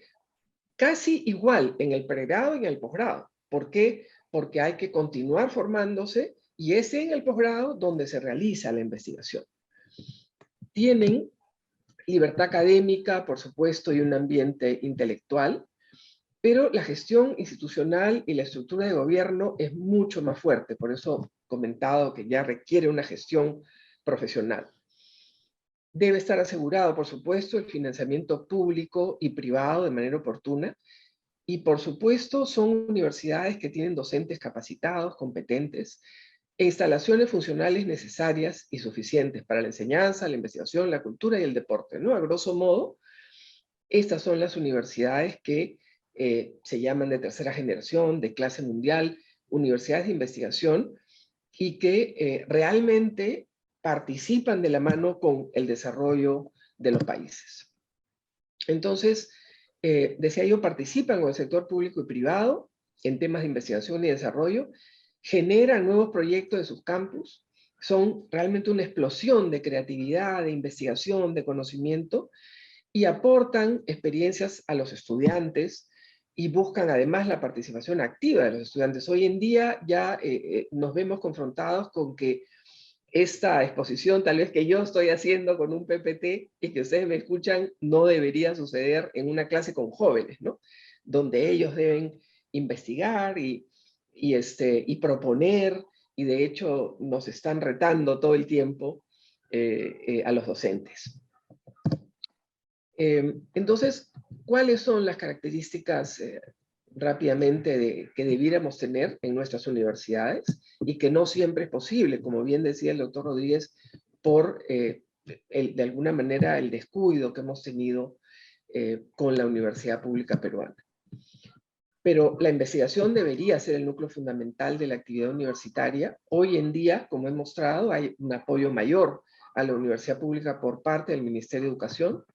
Speaker 4: casi igual en el pregrado y en el posgrado. ¿Por qué? Porque hay que continuar formándose y es en el posgrado donde se realiza la investigación. Tienen libertad académica, por supuesto, y un ambiente intelectual, pero la gestión institucional y la estructura de gobierno es mucho más fuerte. Por eso he comentado que ya requiere una gestión profesional. Debe estar asegurado, por supuesto, el financiamiento público y privado de manera oportuna. Y, por supuesto, son universidades que tienen docentes capacitados, competentes, e instalaciones funcionales necesarias y suficientes para la enseñanza, la investigación, la cultura y el deporte, ¿no? A grosso modo, estas son las universidades que se llaman de tercera generación, de clase mundial, universidades de investigación, y que realmente participan de la mano con el desarrollo de los países. Entonces, decía yo, participan con el sector público y privado en temas de investigación y desarrollo, generan nuevos proyectos de sus campus, son realmente una explosión de creatividad, de investigación, de conocimiento, y aportan experiencias a los estudiantes y buscan además la participación activa de los estudiantes. Hoy en día ya nos vemos confrontados con que esta exposición tal vez que yo estoy haciendo con un PPT y que ustedes me escuchan no debería suceder en una clase con jóvenes, ¿no? Donde ellos deben investigar y proponer, y de hecho nos están retando todo el tiempo a los docentes. Entonces, ¿cuáles son las características rápidamente que debiéramos tener en nuestras universidades y que no siempre es posible, como bien decía el doctor Rodríguez, por de alguna manera el descuido que hemos tenido con la Universidad Pública Peruana? Pero la investigación debería ser el núcleo fundamental de la actividad universitaria. Hoy en día, como he mostrado, hay un apoyo mayor a la universidad pública por parte del Ministerio de Educación.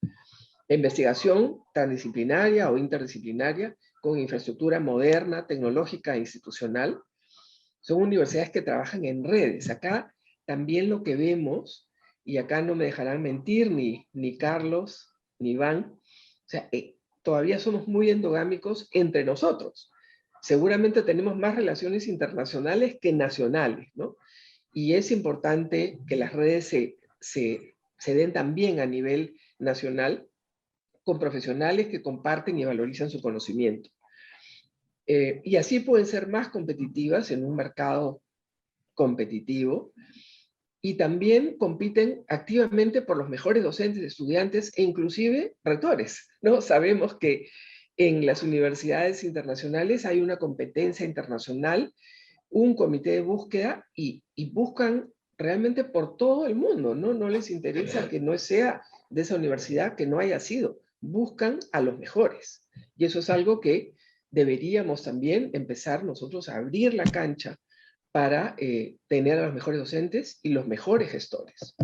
Speaker 4: La investigación transdisciplinaria o interdisciplinaria con infraestructura moderna, tecnológica e institucional. Son universidades que trabajan en redes. Acá también lo que vemos, y acá no me dejarán mentir ni Carlos, ni Iván, o sea, todavía somos muy endogámicos entre nosotros. Seguramente tenemos más relaciones internacionales que nacionales, ¿no? Y es importante que las redes se den también a nivel nacional, con profesionales que comparten y valorizan su conocimiento. Y así pueden ser más competitivas en un mercado competitivo, y también compiten activamente por los mejores docentes, estudiantes e inclusive rectores, ¿no? Sabemos que en las universidades internacionales hay una competencia internacional, un comité de búsqueda, y buscan realmente por todo el mundo, ¿no? No les interesa que no sea de esa universidad, que no haya sido. Buscan a los mejores. Y eso es algo que deberíamos también empezar nosotros a abrir la cancha para tener a los mejores docentes y los mejores gestores.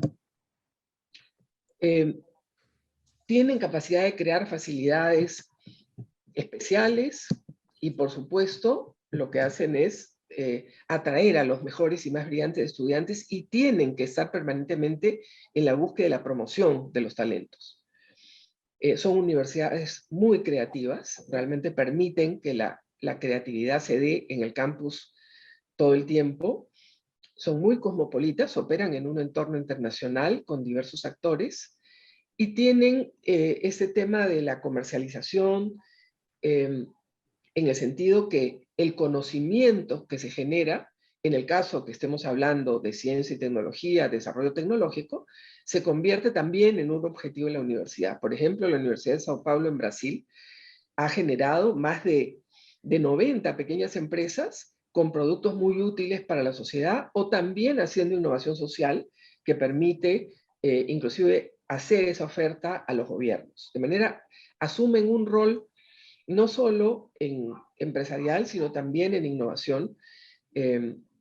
Speaker 4: Tienen capacidad de crear facilidades especiales y, por supuesto, lo que hacen es atraer a los mejores y más brillantes estudiantes, y tienen que estar permanentemente en la búsqueda de la promoción de los talentos. Son universidades muy creativas, realmente permiten que la creatividad se dé en el campus todo el tiempo. Son muy cosmopolitas, operan en un entorno internacional con diversos actores y tienen ese tema de la comercialización en el sentido que el conocimiento que se genera en el caso que estemos hablando de ciencia y tecnología, desarrollo tecnológico, se convierte también en un objetivo de la universidad. Por ejemplo, la Universidad de Sao Paulo en Brasil ha generado más de 90 pequeñas empresas con productos muy útiles para la sociedad, o también haciendo innovación social que permite inclusive hacer esa oferta a los gobiernos. De manera, asumen un rol no solo en empresarial, sino también en innovación,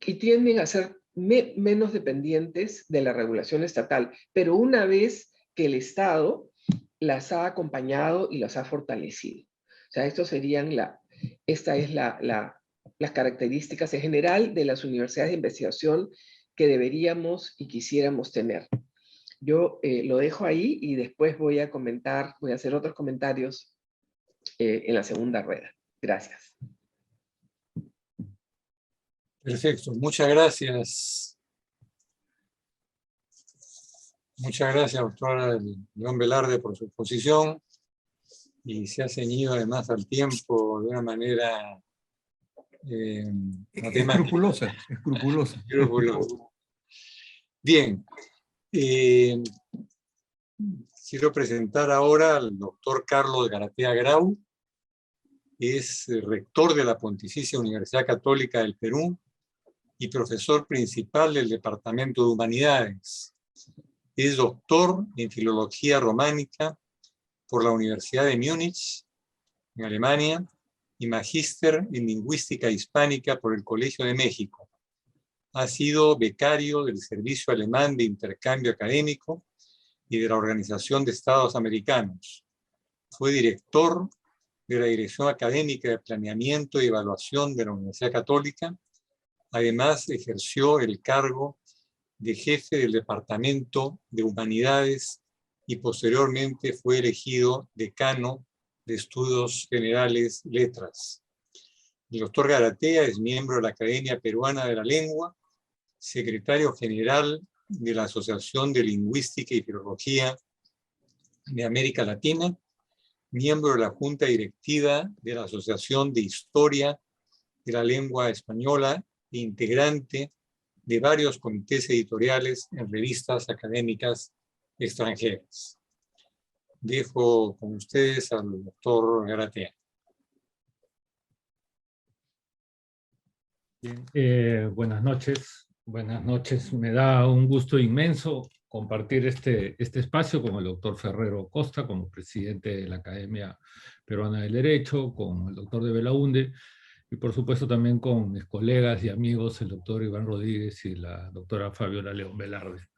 Speaker 4: y tienden a ser menos dependientes de la regulación estatal, pero una vez que el Estado las ha acompañado y las ha fortalecido. O sea, esta es las características en general de las universidades de investigación que deberíamos y quisiéramos tener. Yo lo dejo ahí y después voy a hacer otros comentarios en la segunda rueda. Gracias.
Speaker 1: Perfecto, muchas gracias. Muchas gracias, doctora León Velarde, por su exposición, y se ha ceñido además al tiempo de una manera
Speaker 2: escrupulosa, escrupulosa.
Speaker 1: escrupulosa. Bien, quiero presentar ahora al doctor Carlos Garatea Grau. Es rector de la Pontificia Universidad Católica del Perú y profesor principal del Departamento de Humanidades. Es doctor en Filología Románica por la Universidad de Múnich, en Alemania, y magíster en Lingüística Hispánica por el Colegio de México. Ha sido becario del Servicio Alemán de Intercambio Académico y de la Organización de Estados Americanos. Fue director de la Dirección Académica de Planeamiento y Evaluación de la Universidad Católica. Además, ejerció el cargo de jefe del Departamento de Humanidades y posteriormente fue elegido decano de Estudios Generales Letras. El doctor Garatea es miembro de la Academia Peruana de la Lengua, secretario general de la Asociación de Lingüística y Filología de América Latina, miembro de la Junta Directiva de la Asociación de Historia de la Lengua Española e integrante de varios comités editoriales en revistas académicas extranjeras. Dejo con ustedes al doctor Garatea.
Speaker 5: Buenas noches. Me da un gusto inmenso compartir este espacio con el doctor Ferrero Costa, como presidente de la Academia Peruana del Derecho, con el doctor de Belaunde, y por supuesto también con mis colegas y amigos, el doctor Iván Rodríguez y la doctora Fabiola León Velarde.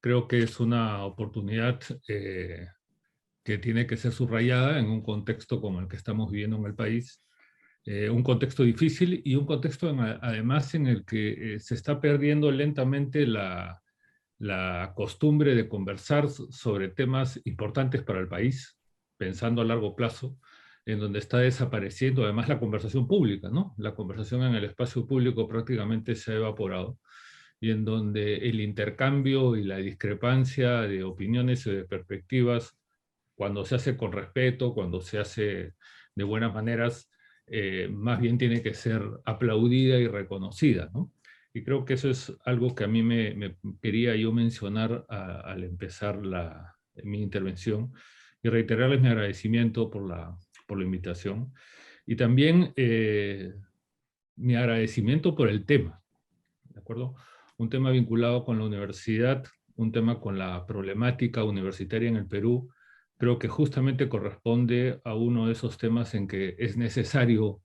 Speaker 5: Creo que es una oportunidad que tiene que ser subrayada en un contexto como el que estamos viviendo en el país, un contexto difícil y un contexto además en el que se está perdiendo lentamente la costumbre de conversar sobre temas importantes para el país, pensando a largo plazo, en donde está desapareciendo además la conversación pública, ¿no? La conversación en el espacio público prácticamente se ha evaporado, y en donde el intercambio y la discrepancia de opiniones y de perspectivas, cuando se hace con respeto, cuando se hace de buenas maneras, más bien tiene que ser aplaudida y reconocida, ¿no? Y creo que eso es algo que a mí me quería yo mencionar al empezar mi intervención, y reiterarles mi agradecimiento por la invitación, y también mi agradecimiento por el tema, ¿de acuerdo? Un tema vinculado con la universidad, un tema con la problemática universitaria en el Perú. Creo que justamente corresponde a uno de esos temas en que es necesario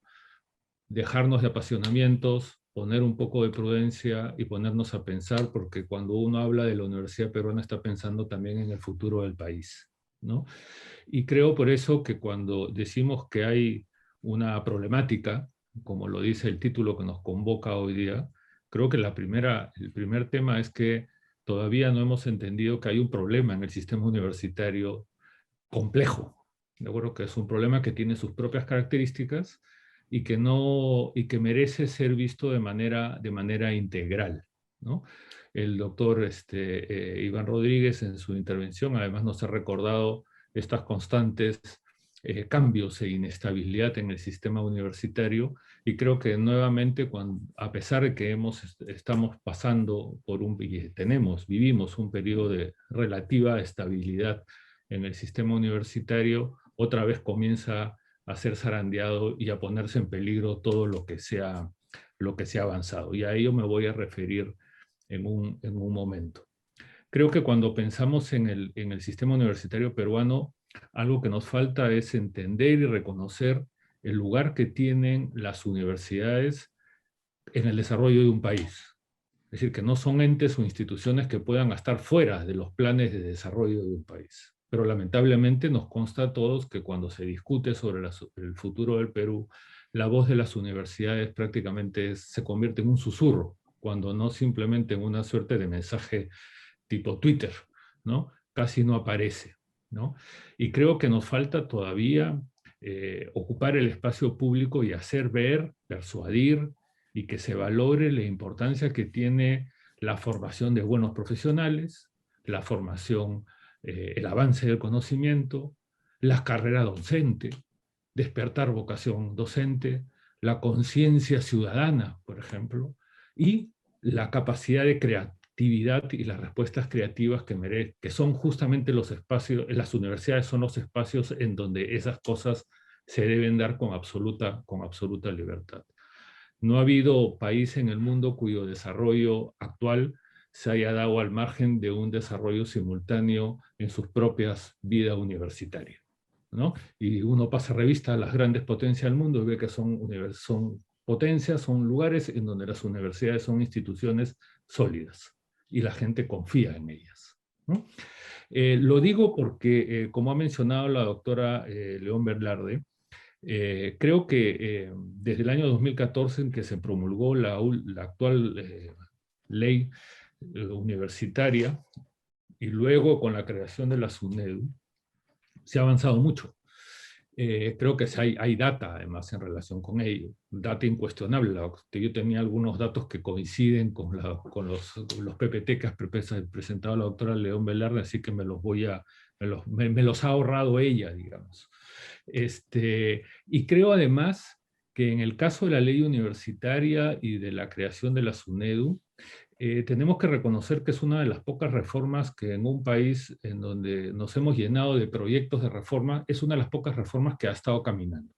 Speaker 5: dejarnos de apasionamientos, poner un poco de prudencia y ponernos a pensar, porque cuando uno habla de la Universidad Peruana está pensando también en el futuro del país, ¿no? Y creo por eso que cuando decimos que hay una problemática, como lo dice el título que nos convoca hoy día, creo que el primer tema es que todavía no hemos entendido que hay un problema en el sistema universitario complejo, ¿de acuerdo? Que es un problema que tiene sus propias características y que merece ser visto de manera integral, ¿no? El doctor Iván Rodríguez en su intervención además nos ha recordado estas constantes cambios e inestabilidad en el sistema universitario, y creo que nuevamente, a pesar de que estamos pasando por vivimos un periodo de relativa estabilidad en el sistema universitario, otra vez comienza a ser zarandeado y a ponerse en peligro todo lo que se ha avanzado. Y a ello me voy a referir en un momento. Creo que cuando pensamos en el sistema universitario peruano, algo que nos falta es entender y reconocer el lugar que tienen las universidades en el desarrollo de un país. Es decir, que no son entes o instituciones que puedan estar fuera de los planes de desarrollo de un país. Pero lamentablemente nos consta a todos que cuando se discute sobre el futuro del Perú, la voz de las universidades prácticamente se convierte en un susurro, cuando no simplemente en una suerte de mensaje tipo Twitter, ¿no? Casi no aparece, ¿no? Y creo que nos falta todavía ocupar el espacio público y hacer ver, persuadir, y que se valore la importancia que tiene la formación de buenos profesionales, la formación, el avance del conocimiento, la carrera docente, despertar vocación docente, la conciencia ciudadana, por ejemplo, y la capacidad de creatividad y las respuestas creativas que son justamente los espacios, las universidades son los espacios en donde esas cosas se deben dar con absoluta libertad. No ha habido país en el mundo cuyo desarrollo actual se haya dado al margen de un desarrollo simultáneo en sus propias vidas universitarias, ¿no? Y uno pasa revista a las grandes potencias del mundo y ve que son potencias, son lugares en donde las universidades son instituciones sólidas y la gente confía en ellas, ¿no? Lo digo porque, como ha mencionado la doctora León Velarde, creo que desde el año 2014 en que se promulgó la actual ley universitaria y luego con la creación de la SUNEDU, se ha avanzado mucho. Creo que hay data además en relación con ello, data incuestionable. Yo tenía algunos datos que coinciden con los PPT que ha presentado la doctora León Velarde, así que me los ha ahorrado ella, digamos. Y creo además que en el caso de la ley universitaria y de la creación de la SUNEDU, tenemos que reconocer que es una de las pocas reformas que en un país en donde nos hemos llenado de proyectos de reforma, es una de las pocas reformas que ha estado caminando.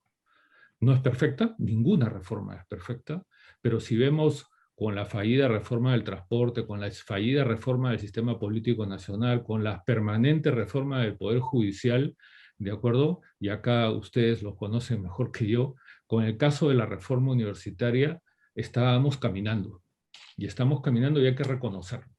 Speaker 5: No es perfecta, ninguna reforma es perfecta, pero si vemos con la fallida reforma del transporte, con la fallida reforma del sistema político nacional, con la permanente reforma del Poder Judicial, ¿de acuerdo? Y acá ustedes lo conocen mejor que yo, con el caso de la reforma universitaria estábamos caminando. Y estamos caminando y hay que reconocerlo.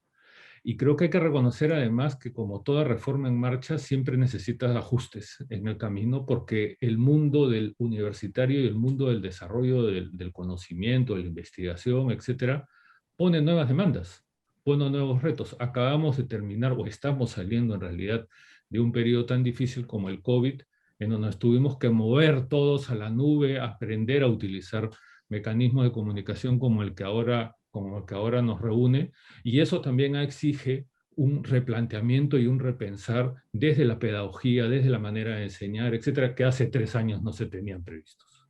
Speaker 5: Y creo que hay que reconocer además que como toda reforma en marcha siempre necesita ajustes en el camino porque el mundo del universitario y el mundo del desarrollo del conocimiento, de la investigación, etcétera, pone nuevas demandas, pone nuevos retos. Acabamos de terminar o estamos saliendo en realidad de un periodo tan difícil como el COVID, en donde nos tuvimos que mover todos a la nube, aprender a utilizar mecanismos de comunicación como el que ahora nos reúne, y eso también exige un replanteamiento y un repensar desde la pedagogía, desde la manera de enseñar, etcétera, que hace 3 años no se tenían previstos.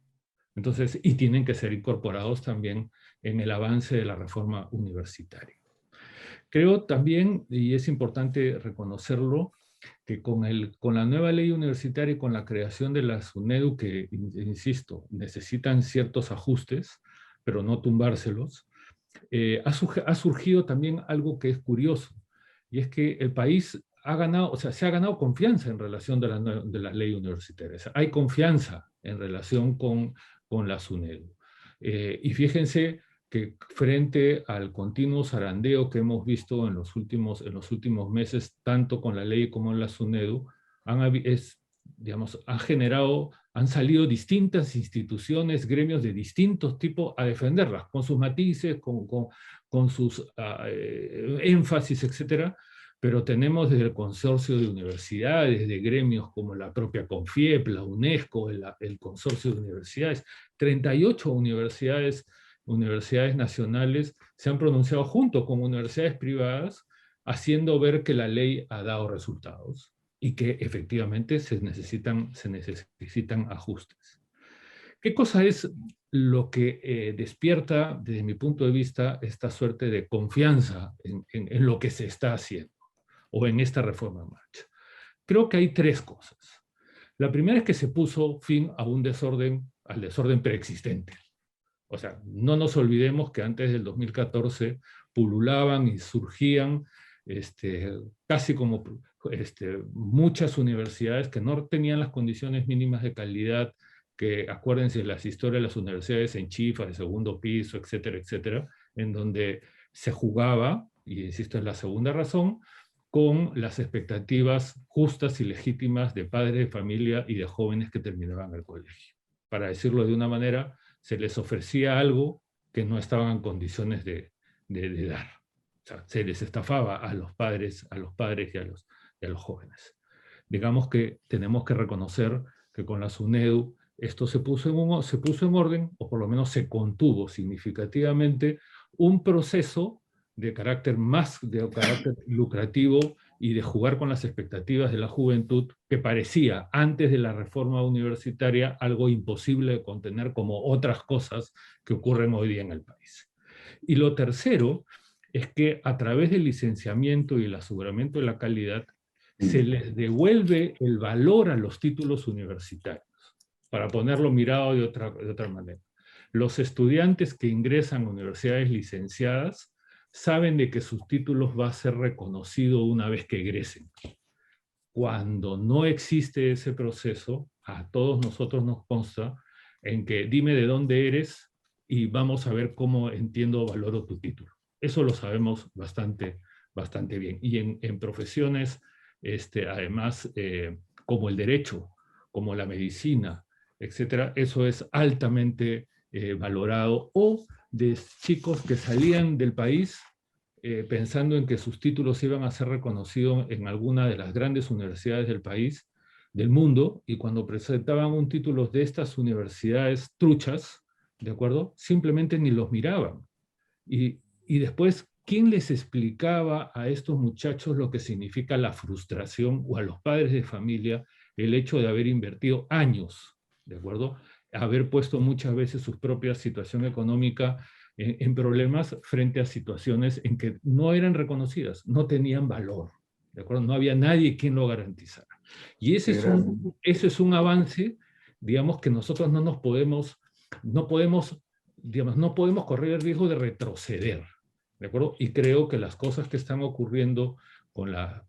Speaker 5: Entonces, y tienen que ser incorporados también en el avance de la reforma universitaria. Creo también, y es importante reconocerlo, que con la nueva ley universitaria y con la creación de la SUNEDU, que, insisto, necesitan ciertos ajustes, pero no tumbárselos, ha surgido también algo que es curioso, y es que el país ha ganado, o sea, se ha ganado confianza en relación de la ley universitaria. O sea, hay confianza en relación con la SUNEDU. Y fíjense que frente al continuo zarandeo que hemos visto en los últimos meses, tanto con la ley como en la SUNEDU, han salido distintas instituciones, gremios de distintos tipos a defenderlas, con sus matices, con sus énfasis, etcétera, pero tenemos desde el consorcio de universidades, de gremios como la propia CONFIEP, la UNESCO, el consorcio de universidades, 38 universidades nacionales se han pronunciado junto con universidades privadas, haciendo ver que la ley ha dado resultados y que efectivamente se necesitan ajustes. ¿Qué cosa es lo que despierta, desde mi punto de vista, esta suerte de confianza en lo que se está haciendo o en esta reforma en marcha? Creo que hay tres cosas. La primera es que se puso fin a un desorden, al desorden preexistente. O sea, no nos olvidemos que antes del 2014 pululaban y surgían casi como muchas universidades que no tenían las condiciones mínimas de calidad, que acuérdense las historias de las universidades en Chifa, de segundo piso, etcétera, etcétera, en donde se jugaba, y insisto, es la segunda razón, con las expectativas justas y legítimas de padres de familia y de jóvenes que terminaban el colegio. Para decirlo de una manera, se les ofrecía algo que no estaban en condiciones de dar. O sea, se les estafaba a los padres y a los jóvenes. Digamos que tenemos que reconocer que con la SUNEDU esto se puso en orden, o por lo menos se contuvo significativamente un proceso de carácter lucrativo y de jugar con las expectativas de la juventud, que parecía, antes de la reforma universitaria, algo imposible de contener, como otras cosas que ocurren hoy día en el país. Y lo tercero es que a través del licenciamiento y el aseguramiento de la calidad, se les devuelve el valor a los títulos universitarios. Para ponerlo mirado de otra manera. Los estudiantes que ingresan a universidades licenciadas saben de que sus títulos va a ser reconocido una vez que egresen. Cuando no existe ese proceso, a todos nosotros nos consta en que dime de dónde eres y vamos a ver cómo entiendo o valoro tu título. Eso lo sabemos bastante bien. Y en profesiones, además, como el derecho, como la medicina, etcétera, eso es altamente valorado. O de chicos que salían del país pensando en que sus títulos iban a ser reconocidos en alguna de las grandes universidades del país, del mundo, y cuando presentaban un título de estas universidades truchas, ¿de acuerdo? Simplemente ni los miraban. Y después, ¿quién les explicaba a estos muchachos lo que significa la frustración, o a los padres de familia, el hecho de haber invertido años, ¿de acuerdo? Haber puesto muchas veces su propia situación económica en problemas frente a situaciones en que no eran reconocidas, no tenían valor, ¿de acuerdo? No había nadie quien lo garantizara. Y ese es un avance, digamos, que nosotros no podemos correr el riesgo de retroceder, ¿de acuerdo? Y creo que las cosas que están ocurriendo con los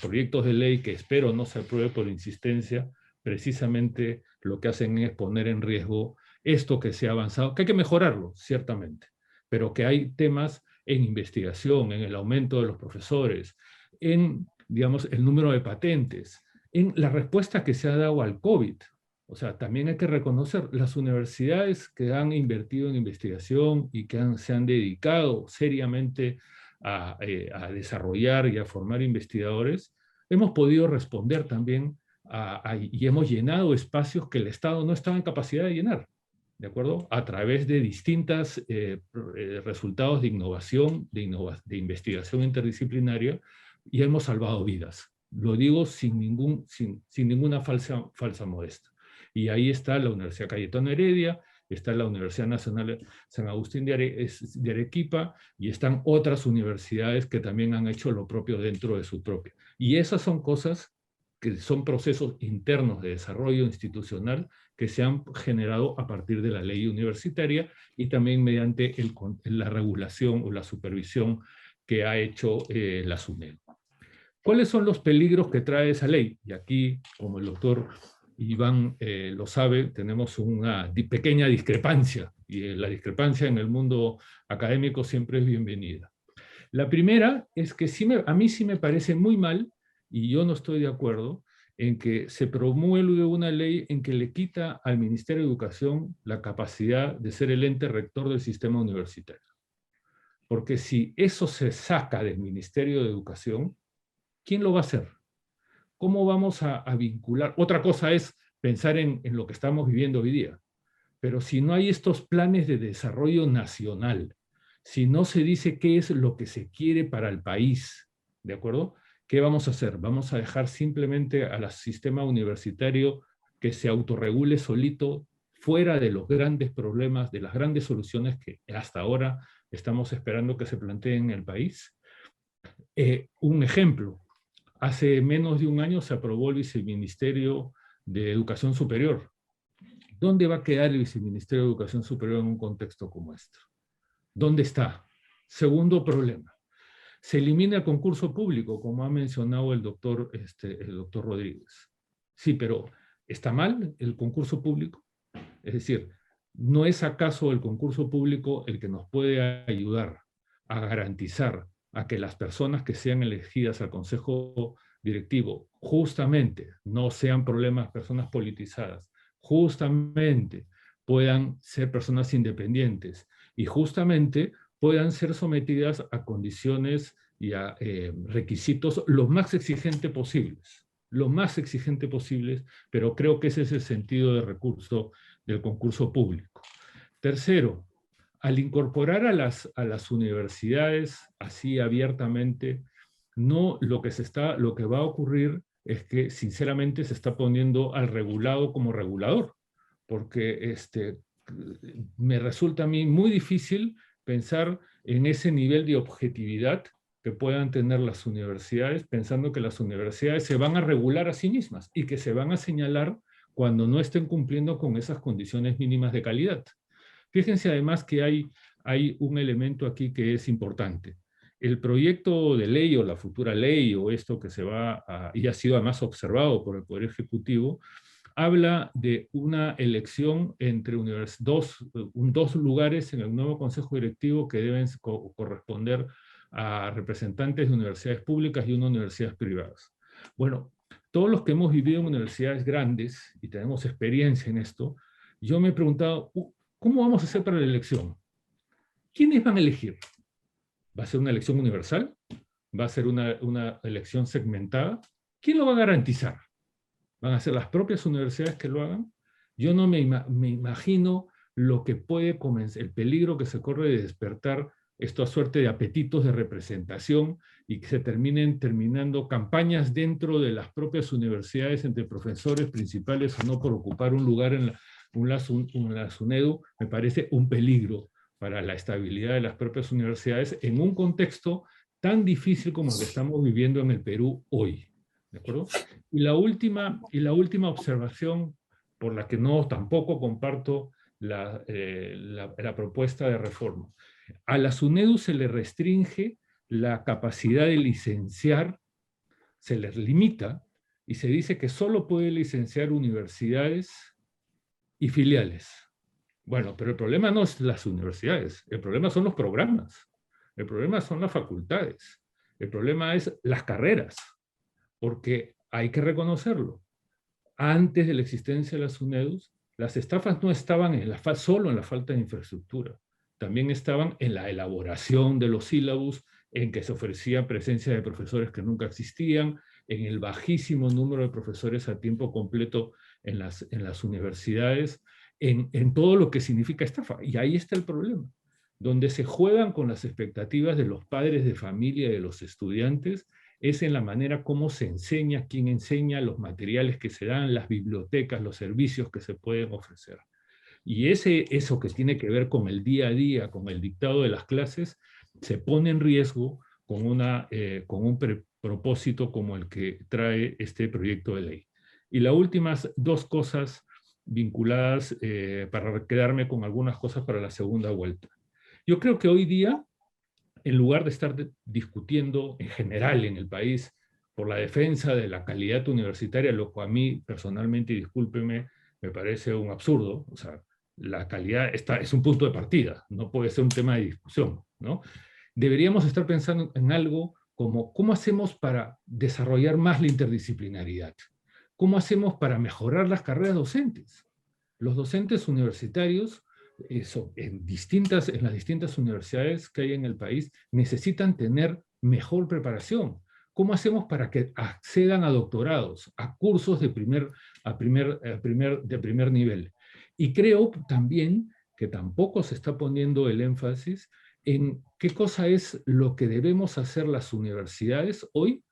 Speaker 5: proyectos de ley, que espero no se apruebe por insistencia, precisamente lo que hacen es poner en riesgo esto que se ha avanzado, que hay que mejorarlo, ciertamente, pero que hay temas en investigación, en el aumento de los profesores, en, digamos, el número de patentes, en la respuesta que se ha dado al COVID. O sea, también hay que reconocer las universidades que han invertido en investigación y que se han dedicado seriamente a desarrollar y a formar investigadores, hemos podido responder también y hemos llenado espacios que el Estado no estaba en capacidad de llenar, ¿de acuerdo? A través de distintos resultados de innovación, de investigación interdisciplinaria, y hemos salvado vidas. Lo digo sin ninguna falsa modestia. Y ahí está la Universidad Cayetano Heredia, está la Universidad Nacional San Agustín de Arequipa, y están otras universidades que también han hecho lo propio dentro de su propia. Y esas son cosas que son procesos internos de desarrollo institucional que se han generado a partir de la ley universitaria y también mediante la regulación o la supervisión que ha hecho la SUNEDU. ¿Cuáles son los peligros que trae esa ley? Y aquí, como el doctor Iván lo sabe, tenemos una pequeña discrepancia, y la discrepancia en el mundo académico siempre es bienvenida. La primera es que a mí sí me parece muy mal, y yo no estoy de acuerdo, en que se promueve una ley en que le quita al Ministerio de Educación la capacidad de ser el ente rector del sistema universitario. Porque si eso se saca del Ministerio de Educación, ¿quién lo va a hacer? ¿Cómo vamos a vincular? Otra cosa es pensar en lo que estamos viviendo hoy día. Pero si no hay estos planes de desarrollo nacional, si no se dice qué es lo que se quiere para el país, ¿de acuerdo? ¿qué vamos a hacer? ¿Vamos a dejar simplemente al sistema universitario que se autorregule solito, fuera de los grandes problemas, de las grandes soluciones que hasta ahora estamos esperando que se planteen en el país? Un ejemplo, hace menos de un año se aprobó el Viceministerio de Educación Superior. ¿Dónde va a quedar el Viceministerio de Educación Superior en un contexto como este? ¿Dónde está? Segundo problema. Se elimina el concurso público, como ha mencionado el doctor Rodríguez. Sí, pero ¿está mal el concurso público? Es decir, ¿no es acaso el concurso público el que nos puede ayudar a garantizar a que las personas que sean elegidas al consejo directivo justamente no sean personas politizadas, justamente puedan ser personas independientes y justamente puedan ser sometidas a condiciones y a requisitos lo más exigentes posibles? Lo más exigente posibles, pero creo que ese es el sentido de recurso del concurso público. Tercero, al incorporar a las universidades así abiertamente, lo que va a ocurrir es que sinceramente se está poniendo al regulado como regulador, porque me resulta a mí muy difícil pensar en ese nivel de objetividad que puedan tener las universidades, pensando que las universidades se van a regular a sí mismas y que se van a señalar cuando no estén cumpliendo con esas condiciones mínimas de calidad. Fíjense además que hay un elemento aquí que es importante. El proyecto de ley o la futura ley o esto que y ha sido además observado por el Poder Ejecutivo, habla de una elección entre dos lugares en el nuevo Consejo Directivo que deben corresponder a representantes de universidades públicas y universidades privadas. Bueno, todos los que hemos vivido en universidades grandes y tenemos experiencia en esto, yo me he preguntado, ¿cómo vamos a hacer para la elección? ¿Quiénes van a elegir? ¿Va a ser una elección universal? ¿Va a ser una elección segmentada? ¿Quién lo va a garantizar? ¿Van a ser las propias universidades que lo hagan? Yo no me imagino lo que puede comenzar, el peligro que se corre de despertar esta suerte de apetitos de representación y que se terminando campañas dentro de las propias universidades entre profesores principales o no por ocupar un lugar en la SUNEDU. Me parece un peligro para la estabilidad de las propias universidades en un contexto tan difícil como el que estamos viviendo en el Perú hoy. ¿De acuerdo? Y la última observación, por la que tampoco comparto la propuesta de reforma. A la SUNEDU se le restringe la capacidad de licenciar, se les limita, y se dice que solo puede licenciar universidades y filiales. Bueno, pero el problema no es las universidades, el problema son los programas, el problema son las facultades, el problema es las carreras, porque hay que reconocerlo. Antes de la existencia de las SUNEDUs, las estafas no estaban solo en la falta de infraestructura, también estaban en la elaboración de los sílabus, en que se ofrecía presencia de profesores que nunca existían, en el bajísimo número de profesores a tiempo completo en las universidades, en todo lo que significa estafa. Y ahí está el problema, donde se juegan con las expectativas de los padres de familia y de los estudiantes, es en la manera como se enseña, quién enseña, los materiales que se dan, las bibliotecas, los servicios que se pueden ofrecer. Y eso que tiene que ver con el día a día, con el dictado de las clases, se pone en riesgo con un propósito como el que trae este proyecto de ley. Y las últimas dos cosas vinculadas, para quedarme con algunas cosas para la segunda vuelta. Yo creo que hoy día, en lugar de estar discutiendo en general en el país por la defensa de la calidad universitaria, lo que a mí personalmente, y discúlpeme, me parece un absurdo, o sea, la calidad es un punto de partida, no puede ser un tema de discusión, ¿no? Deberíamos estar pensando en algo como ¿cómo hacemos para desarrollar más la interdisciplinaridad? ¿Cómo hacemos para mejorar las carreras docentes? Los docentes universitarios, en las distintas universidades que hay en el país, necesitan tener mejor preparación. ¿Cómo hacemos para que accedan a doctorados, a cursos de primer nivel? Y creo también que tampoco se está poniendo el énfasis en qué cosa es lo que debemos hacer las universidades hoy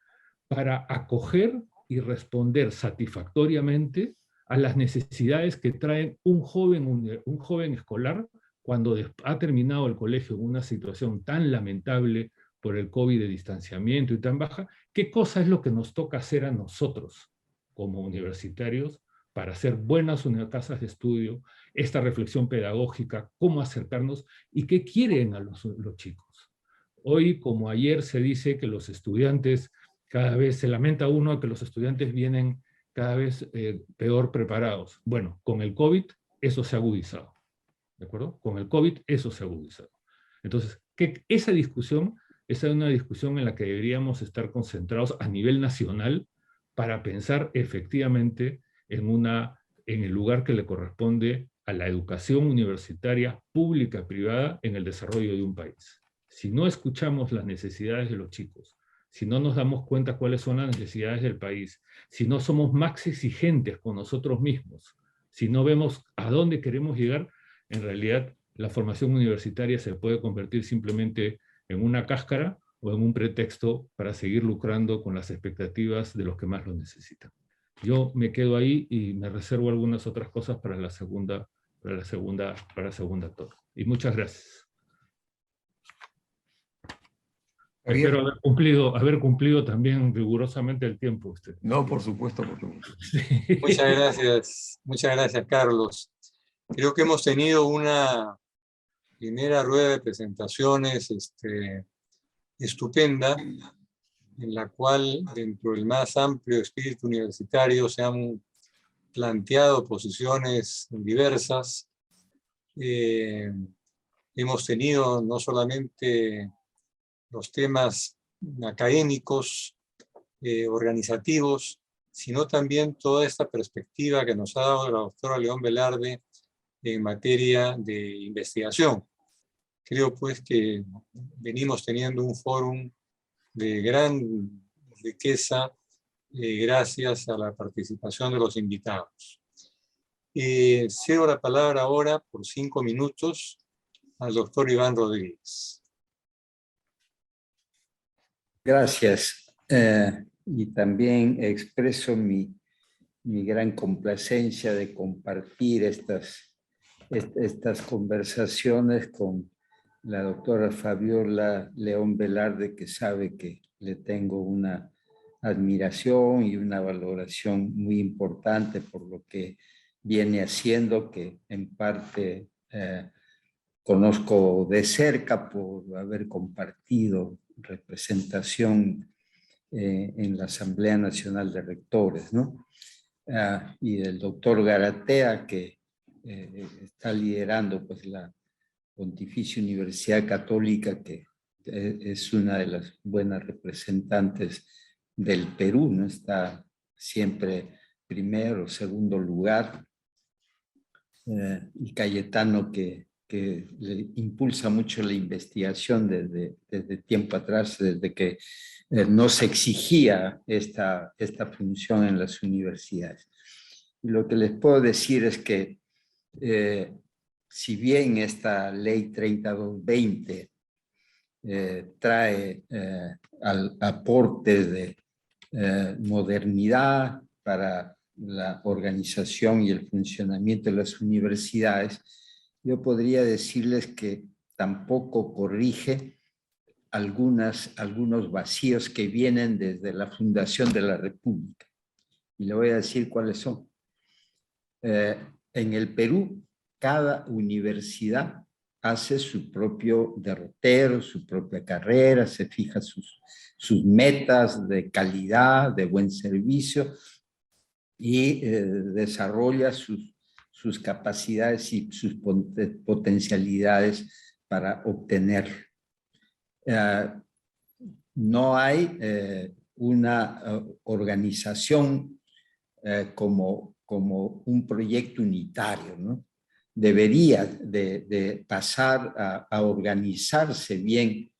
Speaker 5: para acoger y responder satisfactoriamente a las necesidades que traen un joven escolar cuando ha terminado el colegio en una situación tan lamentable por el COVID de distanciamiento y tan baja. ¿Qué cosa es lo que nos toca hacer a nosotros como universitarios para hacer buenas casas de estudio, esta reflexión pedagógica, cómo acercarnos y qué quieren a los chicos? Hoy, como ayer, se dice que los estudiantes, cada vez se lamenta uno que los estudiantes vienen cada vez peor preparados. Bueno, con el COVID eso se ha agudizado, ¿de acuerdo? Con el COVID eso se ha agudizado. Entonces, esa discusión es una discusión en la que deberíamos estar concentrados a nivel nacional para pensar efectivamente en el lugar que le corresponde a la educación universitaria pública y privada en el desarrollo de un país. Si no escuchamos las necesidades de los chicos, si no nos damos cuenta cuáles son las necesidades del país, si no somos más exigentes con nosotros mismos, si no vemos a dónde queremos llegar, en realidad la formación universitaria se puede convertir simplemente en una cáscara o en un pretexto para seguir lucrando con las expectativas de los que más lo necesitan. Yo me quedo ahí y me reservo algunas otras cosas para la segunda torre. Y muchas gracias.
Speaker 2: Javier.
Speaker 5: Espero haber cumplido también rigurosamente el tiempo.
Speaker 2: No, por supuesto, por supuesto.
Speaker 5: Sí.
Speaker 1: Muchas gracias, Carlos. Creo que hemos tenido una primera rueda de presentaciones estupenda, en la cual, dentro del más amplio espíritu universitario, se han planteado posiciones diversas. Hemos tenido no solamente los temas académicos, organizativos, sino también toda esta perspectiva que nos ha dado la doctora León Velarde en materia de investigación. Creo pues que venimos teniendo un fórum de gran riqueza gracias a la participación de los invitados. Cedo la palabra ahora por 5 minutos al doctor Iván Rodríguez.
Speaker 3: Gracias. Y también expreso mi gran complacencia de compartir estas conversaciones con la doctora Fabiola León Velarde, que sabe que le tengo una admiración y una valoración muy importante por lo que viene haciendo, que en parte conozco de cerca por haber compartido representación en la Asamblea Nacional de Rectores, ¿no? Y del doctor Garatea, que está liderando pues, la Pontificia Universidad Católica, que es una de las buenas representantes del Perú, ¿no? Está siempre primero o segundo lugar, y Cayetano, que le impulsa mucho la investigación desde tiempo atrás, desde que no se exigía esta función en las universidades. Y lo que les puedo decir es que si bien esta ley 3220 trae aportes de modernidad para la organización y el funcionamiento de las universidades, yo podría decirles que tampoco corrige algunos vacíos que vienen desde la fundación de la República. Y le voy a decir cuáles son. En el Perú, cada universidad hace su propio derrotero, su propia carrera, se fija sus metas de calidad, de buen servicio y desarrolla sus capacidades y sus potencialidades para obtener. No hay una organización como un proyecto unitario, ¿no? Debería de pasar a organizarse bien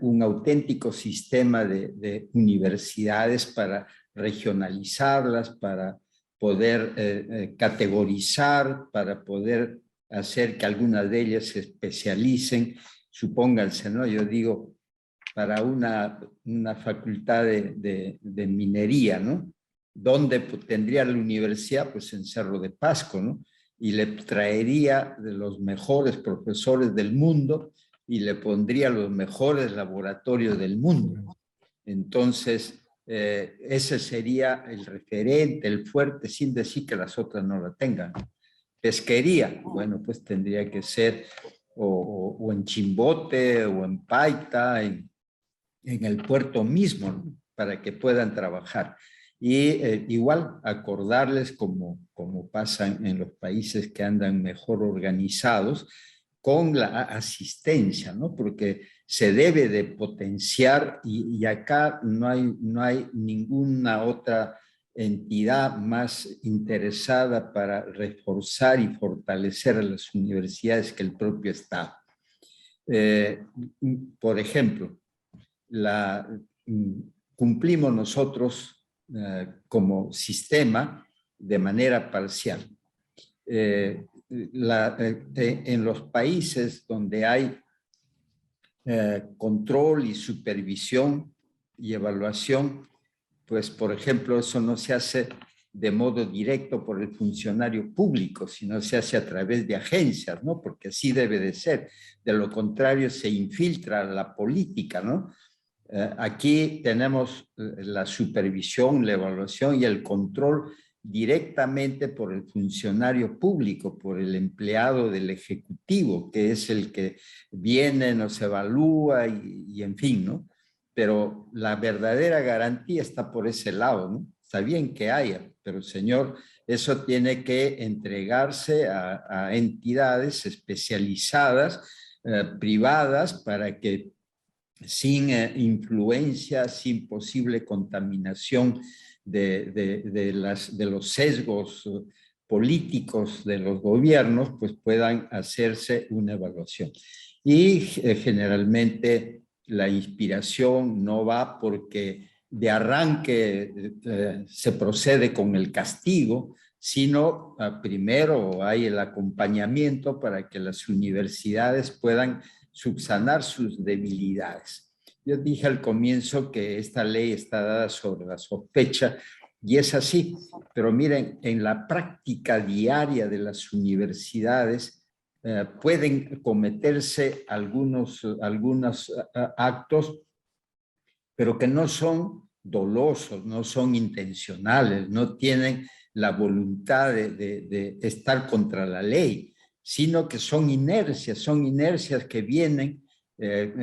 Speaker 3: un auténtico sistema de universidades para regionalizarlas, para poder categorizar, para poder hacer que algunas de ellas se especialicen. Supónganse, ¿no? Yo digo, para una facultad de minería, ¿no? ¿Dónde tendría la universidad? Pues en Cerro de Pasco, ¿no? Y le traería de los mejores profesores del mundo y le pondría los mejores laboratorios del mundo. Entonces, ese sería el referente, el fuerte, sin decir que las otras no la tengan. Pesquería, bueno, pues tendría que ser o en Chimbote o en Paita, en el puerto mismo, ¿no? Para que puedan trabajar. Y igual acordarles, como pasa en los países que andan mejor organizados, con la asistencia, ¿no? Porque se debe de potenciar y acá no hay ninguna otra entidad más interesada para reforzar y fortalecer a las universidades que el propio Estado. Por ejemplo, cumplimos nosotros como sistema de manera parcial. En los países donde hay control y supervisión y evaluación, pues por ejemplo eso no se hace de modo directo por el funcionario público, sino se hace a través de agencias, ¿no? Porque así debe de ser. De lo contrario se infiltra la política, ¿no? Aquí tenemos la supervisión, la evaluación y el control directamente por el funcionario público, por el empleado del Ejecutivo, que es el que viene, nos evalúa y en fin, ¿no? Pero la verdadera garantía está por ese lado, ¿no? Está bien que haya, pero señor, eso tiene que entregarse a entidades especializadas, privadas, para que sin influencia, sin posible contaminación de los sesgos políticos de los gobiernos, pues puedan hacerse una evaluación. Y generalmente la inspiración no va porque de arranque se procede con el castigo, sino primero hay el acompañamiento para que las universidades puedan subsanar sus debilidades. Yo dije al comienzo que esta ley está dada sobre la sospecha y es así, pero miren, en la práctica diaria de las universidades pueden cometerse algunos actos, pero que no son dolosos, no son intencionales, no tienen la voluntad de estar contra la ley, sino que son inercias que vienen,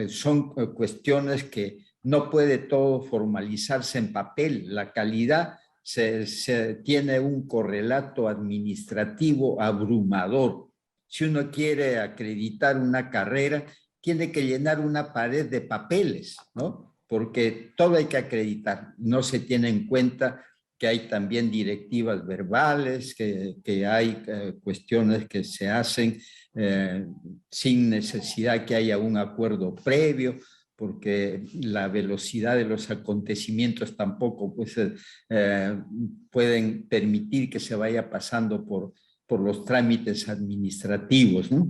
Speaker 3: son cuestiones que no puede todo formalizarse en papel. La calidad se tiene un correlato administrativo abrumador. Si uno quiere acreditar una carrera, tiene que llenar una pared de papeles, ¿no? Porque todo hay que acreditar. No se tiene en cuenta que hay también directivas verbales, que hay cuestiones que se hacen sin necesidad que haya un acuerdo previo, porque la velocidad de los acontecimientos tampoco pues, pueden permitir que se vaya pasando por los trámites administrativos, ¿no?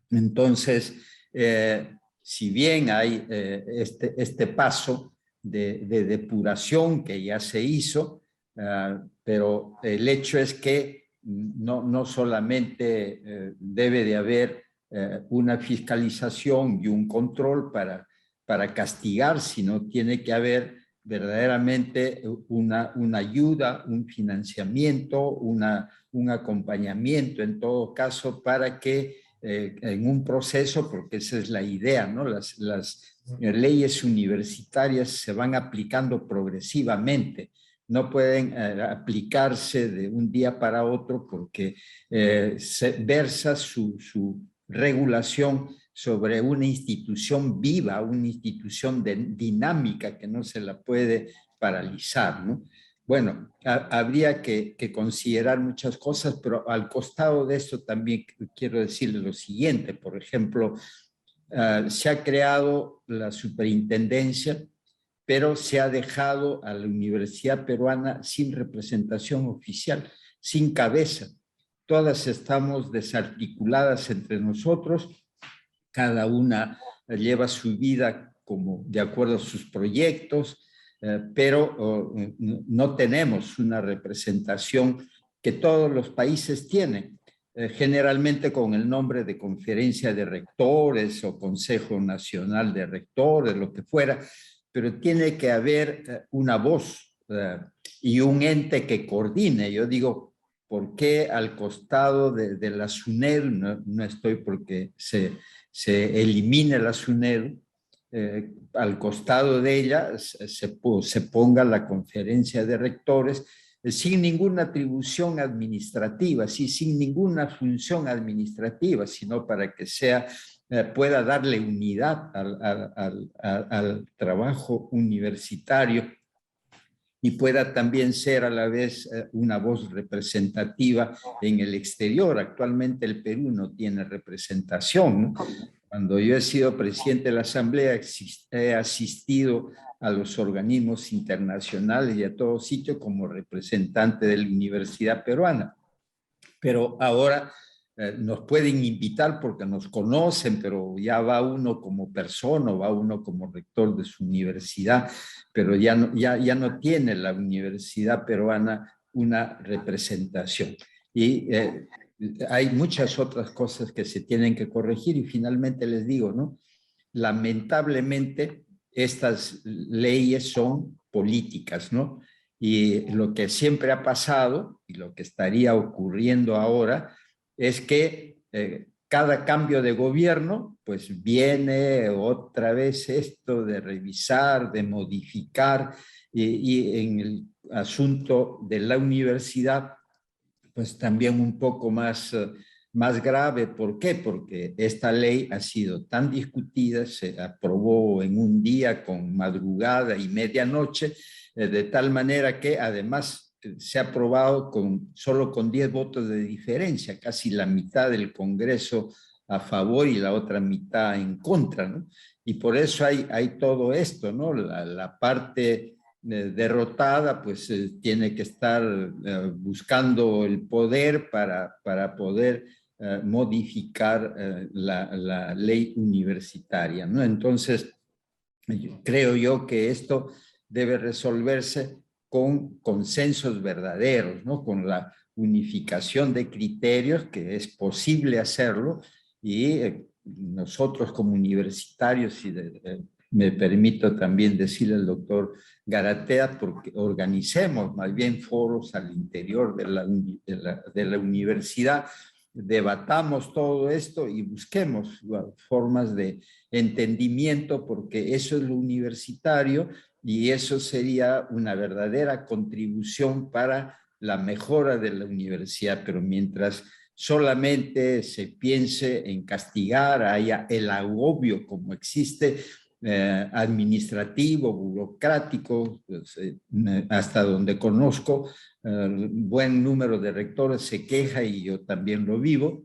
Speaker 3: Entonces, si bien hay este paso de depuración que ya se hizo, pero el hecho es que no solamente debe de haber una fiscalización y un control para castigar, sino tiene que haber verdaderamente una ayuda, un financiamiento, un acompañamiento en todo caso para que en un proceso, porque esa es la idea, ¿no? Las leyes universitarias se van aplicando progresivamente, no pueden aplicarse de un día para otro porque se versa su regulación sobre una institución viva, una institución dinámica que no se la puede paralizar, ¿no? Bueno, habría que considerar muchas cosas, pero al costado de esto también quiero decirle lo siguiente. Por ejemplo, se ha creado la superintendencia, pero se ha dejado a la Universidad Peruana sin representación oficial, sin cabeza. Todas estamos desarticuladas entre nosotros, cada una lleva su vida como de acuerdo a sus proyectos, pero no tenemos una representación que todos los países tienen, generalmente con el nombre de Conferencia de Rectores o Consejo Nacional de Rectores, lo que fuera, pero tiene que haber una voz y un ente que coordine. Yo digo, ¿por qué al costado de la SUNEDU? No estoy porque se elimine la SUNEDU, al costado de ella se ponga la Conferencia de Rectores sin ninguna atribución administrativa, sí, sin ninguna función administrativa, sino para que pueda darle unidad al trabajo universitario y pueda también ser a la vez una voz representativa en el exterior. Actualmente el Perú no tiene representación, ¿no? Cuando yo he sido presidente de la Asamblea, he asistido a los organismos internacionales y a todo sitio como representante de la Universidad Peruana. Pero ahora nos pueden invitar porque nos conocen, pero ya va uno como persona, va uno como rector de su universidad, pero ya no tiene la Universidad Peruana una representación. Y hay muchas otras cosas que se tienen que corregir y finalmente les digo, ¿no? Lamentablemente estas leyes son políticas, ¿no? Y lo que siempre ha pasado y lo que estaría ocurriendo ahora es que cada cambio de gobierno, pues viene otra vez esto de revisar, de modificar, y en el asunto de la universidad, pues también un poco más grave. ¿Por qué? Porque esta ley ha sido tan discutida, se aprobó en un día con madrugada y medianoche, de tal manera que además se ha aprobado solo con 10 votos de diferencia, casi la mitad del Congreso a favor y la otra mitad en contra, ¿no? Y por eso hay todo esto, ¿no? La parte derrotada, pues tiene que estar buscando el poder para poder modificar la ley universitaria, ¿no? Entonces, creo yo que esto debe resolverse con consensos verdaderos, ¿no? Con la unificación de criterios, que es posible hacerlo, y nosotros como universitarios, y me permito también decirle al doctor Garatea, porque organicemos más bien foros al interior de la universidad, debatamos todo esto y busquemos formas de entendimiento, porque eso es lo universitario y eso sería una verdadera contribución para la mejora de la universidad. Pero mientras solamente se piense en castigar, haya el agobio como existe, administrativo, burocrático, pues, hasta donde conozco, buen número de rectores se queja y yo también lo vivo.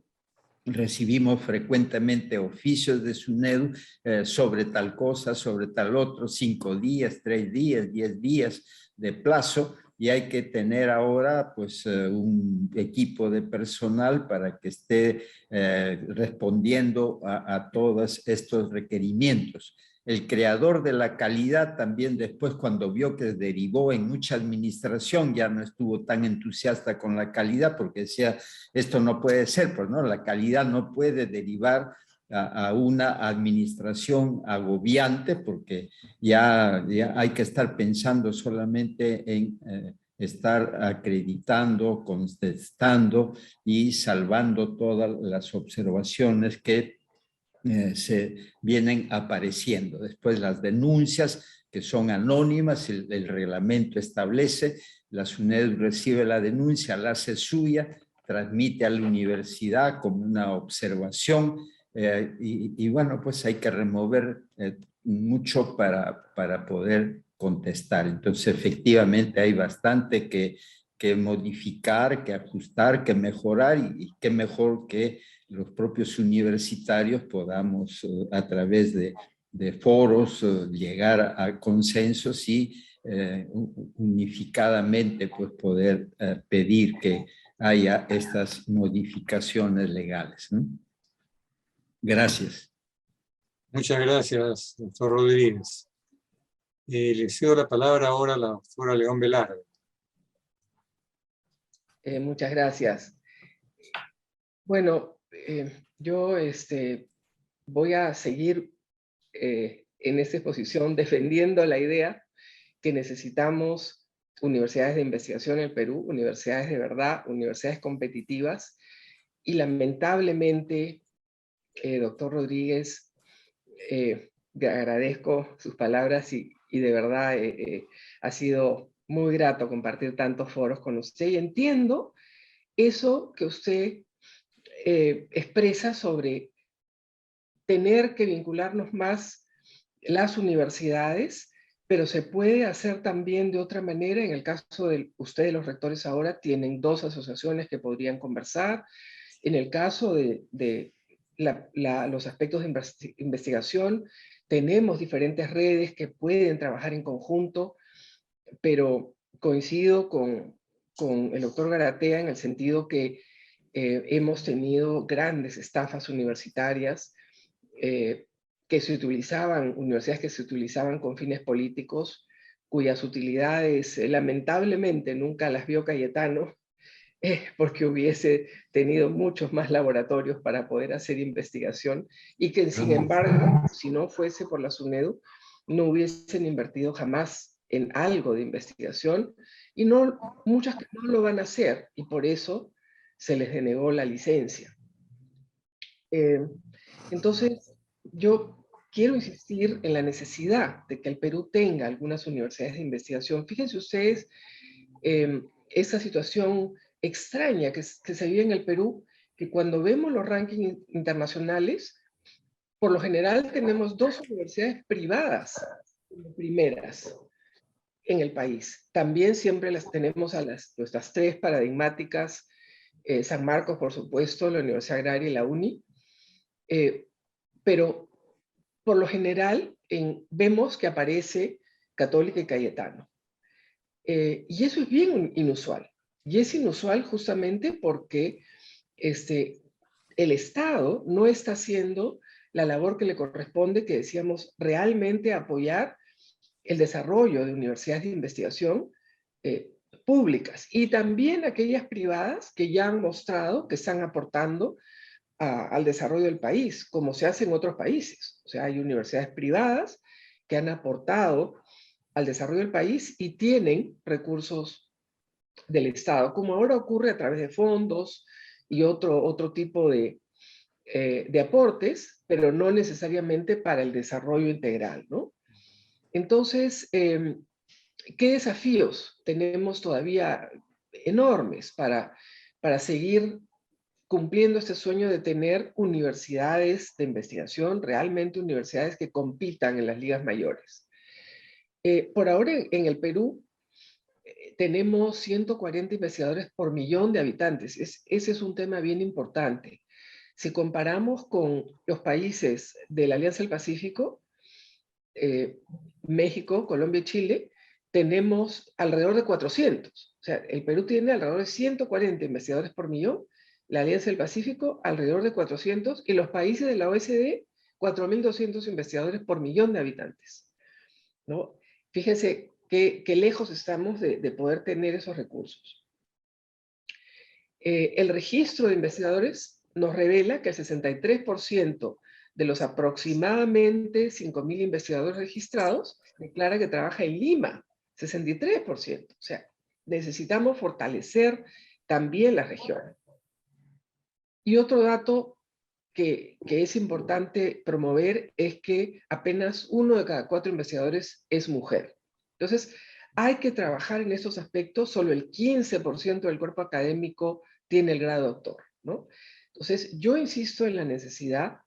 Speaker 3: Recibimos frecuentemente oficios de SUNEDU sobre tal cosa, sobre tal otro, 5 días, 3 días, 10 días de plazo, y hay que tener ahora pues un equipo de personal para que esté respondiendo a todos estos requerimientos. El creador de la calidad también después, cuando vio que derivó en mucha administración, ya no estuvo tan entusiasta con la calidad, porque decía, esto no puede ser, pues no, la calidad no puede derivar a una administración agobiante, porque ya hay que estar pensando solamente en estar acreditando, contestando y salvando todas las observaciones que se vienen apareciendo. Después las denuncias, que son anónimas, el reglamento establece, la SUNEDU recibe la denuncia, la hace suya, transmite a la universidad como una observación, y bueno, pues hay que remover mucho para poder contestar. Entonces, efectivamente, hay bastante que modificar, que ajustar, que mejorar, y qué mejor que los propios universitarios podamos a través de foros llegar a consensos y unificadamente pues poder pedir que haya estas modificaciones legales, ¿no? Gracias.
Speaker 1: Muchas gracias, doctor Rodríguez. Le cedo la palabra ahora a la doctora León Velarde.
Speaker 4: Muchas gracias. Bueno, yo voy a seguir en esta exposición defendiendo la idea que necesitamos universidades de investigación en el Perú, universidades de verdad, universidades competitivas, y lamentablemente, doctor Rodríguez, agradezco sus palabras y de verdad ha sido muy grato compartir tantos foros con usted, y entiendo eso que usted expresa sobre tener que vincularnos más las universidades, pero se puede hacer también de otra manera. En el caso de ustedes, los rectores ahora tienen 2 asociaciones que podrían conversar. En el caso de los aspectos de investigación, tenemos diferentes redes que pueden trabajar en conjunto, pero coincido con el doctor Garatea en el sentido que hemos tenido grandes estafas universitarias que se utilizaban, universidades que se utilizaban con fines políticos, cuyas utilidades lamentablemente nunca las vio Cayetano, porque hubiese tenido muchos más laboratorios para poder hacer investigación, y que sin embargo, si no fuese por la SUNEDU, no hubiesen invertido jamás en algo de investigación, y muchas que no lo van a hacer, y por eso se les denegó la licencia. Entonces, yo quiero insistir en la necesidad de que el Perú tenga algunas universidades de investigación. Fíjense ustedes esa situación extraña que se vive en el Perú, que cuando vemos los rankings internacionales, por lo general tenemos 2 universidades privadas primeras en el país. También siempre las tenemos a nuestras 3 paradigmáticas, San Marcos, por supuesto, la Universidad Agraria y la UNI, pero por lo general vemos que aparece Católica y Cayetano. Y eso es bien inusual. Y es inusual justamente porque el Estado no está haciendo la labor que le corresponde, que decíamos, realmente apoyar el desarrollo de universidades de investigación públicas, y también aquellas privadas que ya han mostrado que están aportando al desarrollo del país, como se hace en otros países. O sea, hay universidades privadas que han aportado al desarrollo del país y tienen recursos del Estado, como ahora ocurre a través de fondos y otro tipo de aportes, pero no necesariamente para el desarrollo integral, ¿no? Entonces, ¿qué desafíos tenemos todavía enormes para seguir cumpliendo este sueño de tener universidades de investigación, realmente universidades que compitan en las ligas mayores? Por ahora en el Perú tenemos 140 investigadores por millón de habitantes. Ese es un tema bien importante. Si comparamos con los países de la Alianza del Pacífico, México, Colombia y Chile, tenemos alrededor de 400. O sea, el Perú tiene alrededor de 140 investigadores por millón, la Alianza del Pacífico alrededor de 400, y los países de la OECD, 4.200 investigadores por millón de habitantes, ¿no? Fíjense qué lejos estamos de poder tener esos recursos. El registro de investigadores nos revela que el 63% de los aproximadamente 5.000 investigadores registrados declara que trabaja en Lima, 63%. O sea, necesitamos fortalecer también la región. Y otro dato que es importante promover es que apenas 1 de cada 4 investigadores es mujer. Entonces, hay que trabajar en esos aspectos. Solo el 15% del cuerpo académico tiene el grado de doctor, ¿no? Entonces, yo insisto en la necesidad